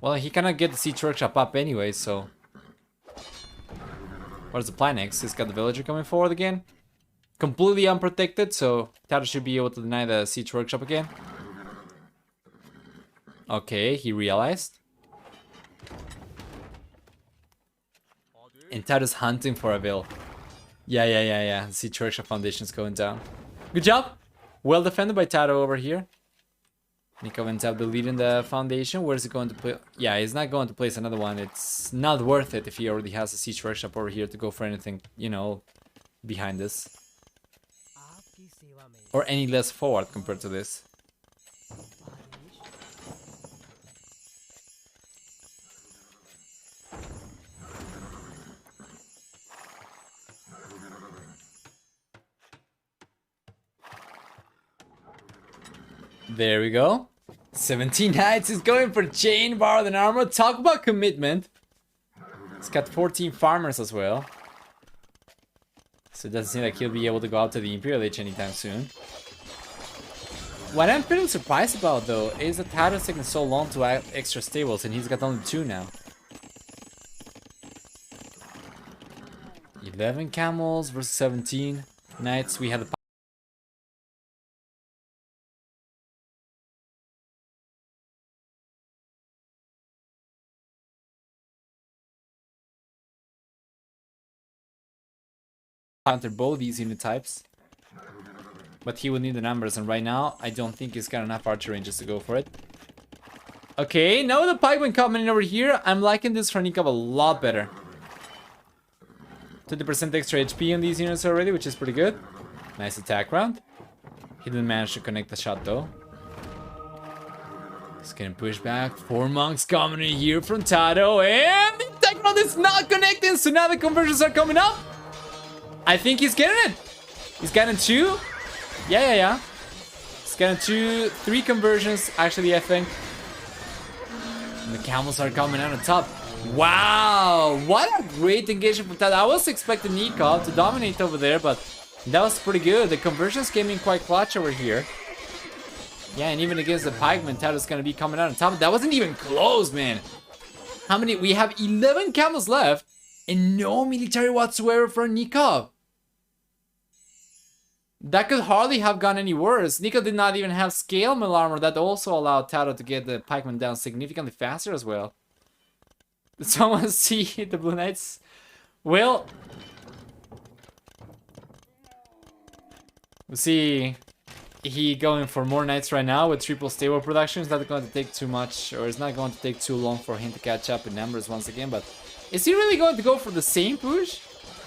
A: Well, he cannot get the Siege Workshop up anyway, so... What is the plan next? He's got the villager coming forward again. Completely unprotected, so TaToH should be able to deny the Siege Workshop again. Okay, he realized. And TaToH's hunting for a vill. Yeah. The Siege Workshop Foundation's going down. Good job! Well defended by TaToH over here. Nicov ends up deleting the foundation. Where is he going to play? Yeah, he's not going to place another one. It's not worth it if he already has a Siege Workshop over here to go for anything, you know, behind this. Or any less forward compared to this. There we go. 17 knights is going for chain bar than armor. Talk about commitment. He's got 14 farmers as well. So it doesn't seem like he'll be able to go out to the Imperial Age anytime soon. What I'm pretty surprised about though is that TaToH's taking so long to add extra stables and he's got only 2 now. 11 camels versus 17 knights. We had the counter both these unit types, but he would need the numbers, and right now I don't think he's got enough archer ranges to go for it. Okay, now the pikeman coming in over here. I'm liking this for Nicov a lot better. 20% extra HP on these units already, which is pretty good. Nice attack round. He didn't manage to connect the shot though. He's getting pushed back. 4 monks coming in here from TaToH, and the attack round is not connecting, so now the conversions are coming up. I think he's getting it. He's getting 2. Yeah. He's getting 3 conversions, actually, I think. And the camels are coming out on top. Wow, what a great engagement from TaToH. I was expecting Nicov to dominate over there, but that was pretty good. The conversions came in quite clutch over here. Yeah, and even against the pikemen, TaToH's gonna be coming out on top. That wasn't even close, man. How many? We have 11 camels left, and no military whatsoever for Nicov. That could hardly have gone any worse. Nicov did not even have scale mill armor. That also allowed TaToH to get the pikeman down significantly faster as well. Did someone see the Blue Knights? Well, we see he going for more knights right now with triple stable production. It's not going to take too much, or it's not going to take too long for him to catch up in numbers once again. But is he really going to go for the same push?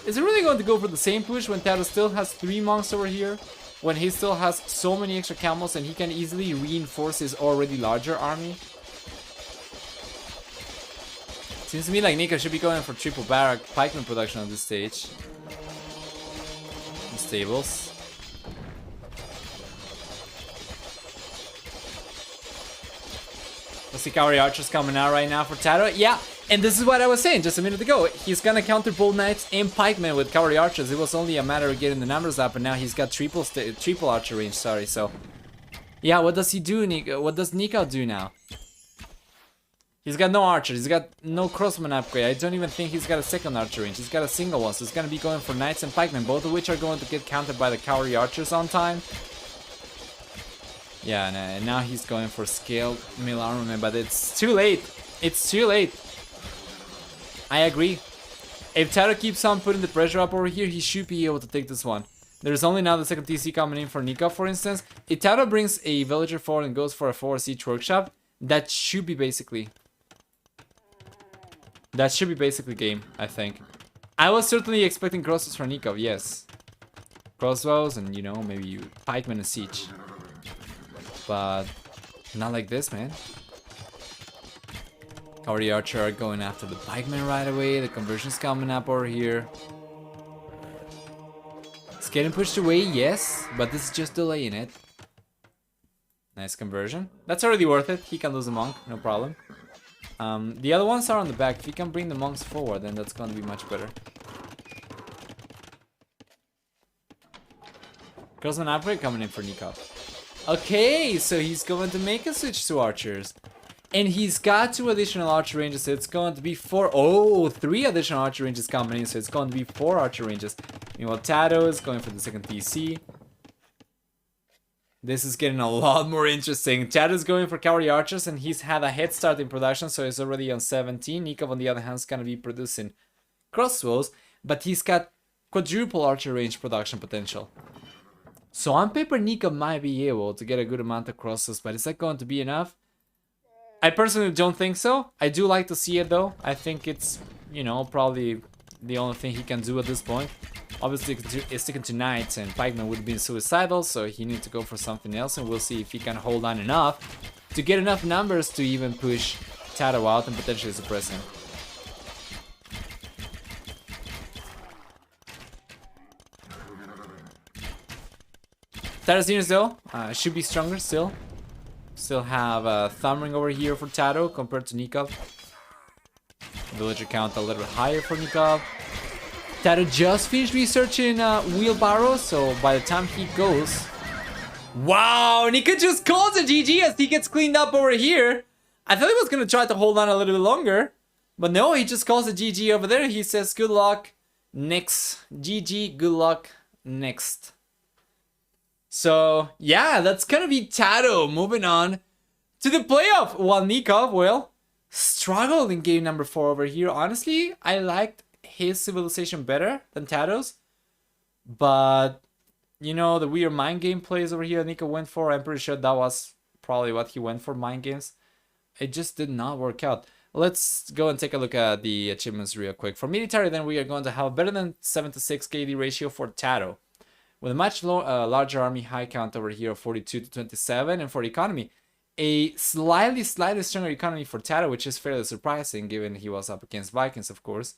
A: Is he really going to go for the same push when TaToH still has 3 monks over here? When he still has so many extra camels and he can easily reinforce his already larger army? Seems to me like Nicov should be going for triple barrack pikeman production on this stage. In stables. Let's see cavalry archers coming out right now for TaToH. Yeah, and this is what I was saying just a minute ago. He's gonna counter bold knights and pikemen with cavalry archers. It was only a matter of getting the numbers up, and now he's got triple archer range. Sorry, so yeah. What does he do? What does Nicov do now? He's got no archers. He's got no crossman upgrade. I don't even think he's got a second archer range. He's got a single one, so he's gonna be going for knights and pikemen, both of which are going to get countered by the cavalry archers on time. Yeah, and now he's going for scaled mill armament, but it's too late. It's too late. I agree. If TaToH keeps on putting the pressure up over here, he should be able to take this one. There's only now the second TC coming in for Nicov, for instance. If TaToH brings a villager forward and goes for a 4 siege workshop, that should be basically game, I think. I was certainly expecting crossbows for Nicov, yes. Crossbows and, you know, maybe pikemen and siege. But not like this, man. Cavalry archer are going after the pikemen right away. The conversion's coming up over here. It's getting pushed away, yes, but this is just delaying it. Nice conversion. That's already worth it. He can lose a monk, no problem. The other ones are on the back. If he can bring the monks forward, then that's going to be much better. Crossman upgrade coming in for Nicov. Okay, so he's going to make a switch to archers. And he's got 2 additional archer ranges, so it's going to be 4. Oh, 3 additional archer ranges coming in, so it's going to be 4 archer ranges. Meanwhile, TaToH is going for the second TC. This is getting a lot more interesting. TaToH is going for cavalry archers, and he's had a head start in production, so he's already on 17. Nicov, on the other hand, is going to be producing crossbows, but he's got quadruple archer range production potential. So on paper, Nicov might be able to get a good amount of crosses, but is that going to be enough? I personally don't think so. I do like to see it though. I think it's, you know, probably the only thing he can do at this point. Obviously, sticking to knights and pikemen would be suicidal, so he needs to go for something else, and we'll see if he can hold on enough to get enough numbers to even push TaToH out and potentially suppress him. TaToH's units though should be stronger still. Still have a thumb ring over here for TaToH compared to Nicov. Villager count a little bit higher for Nicov. TaToH just finished researching wheelbarrows, so by the time he goes... Wow, Nicov just calls a GG as he gets cleaned up over here. I thought he was going to try to hold on a little bit longer. But no, he just calls a GG over there. He says, good luck, next. GG, good luck, next. So, yeah, that's gonna be TaToH moving on to the playoff. While Nicov, well, struggled in game number 4 over here. Honestly, I liked his civilization better than TaToH's. But, you know, the weird mind game plays over here Nicov went for, I'm pretty sure that was probably what he went for, mind games. It just did not work out. Let's go and take a look at the achievements real quick. For military, then, we are going to have better than 7-to-6 KD ratio for TaToH. With a much larger army high count over here of 42 to 27, and for economy, a slightly stronger economy for TaToH, which is fairly surprising given he was up against Vikings, of course.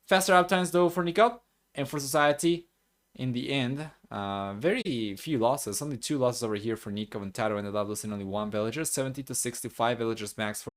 A: Faster uptimes though for Nicov, and for society, in the end, very few losses, only 2 losses over here for Nicov, and TaToH ended up losing only 1 villager, 70 to 65 villagers max for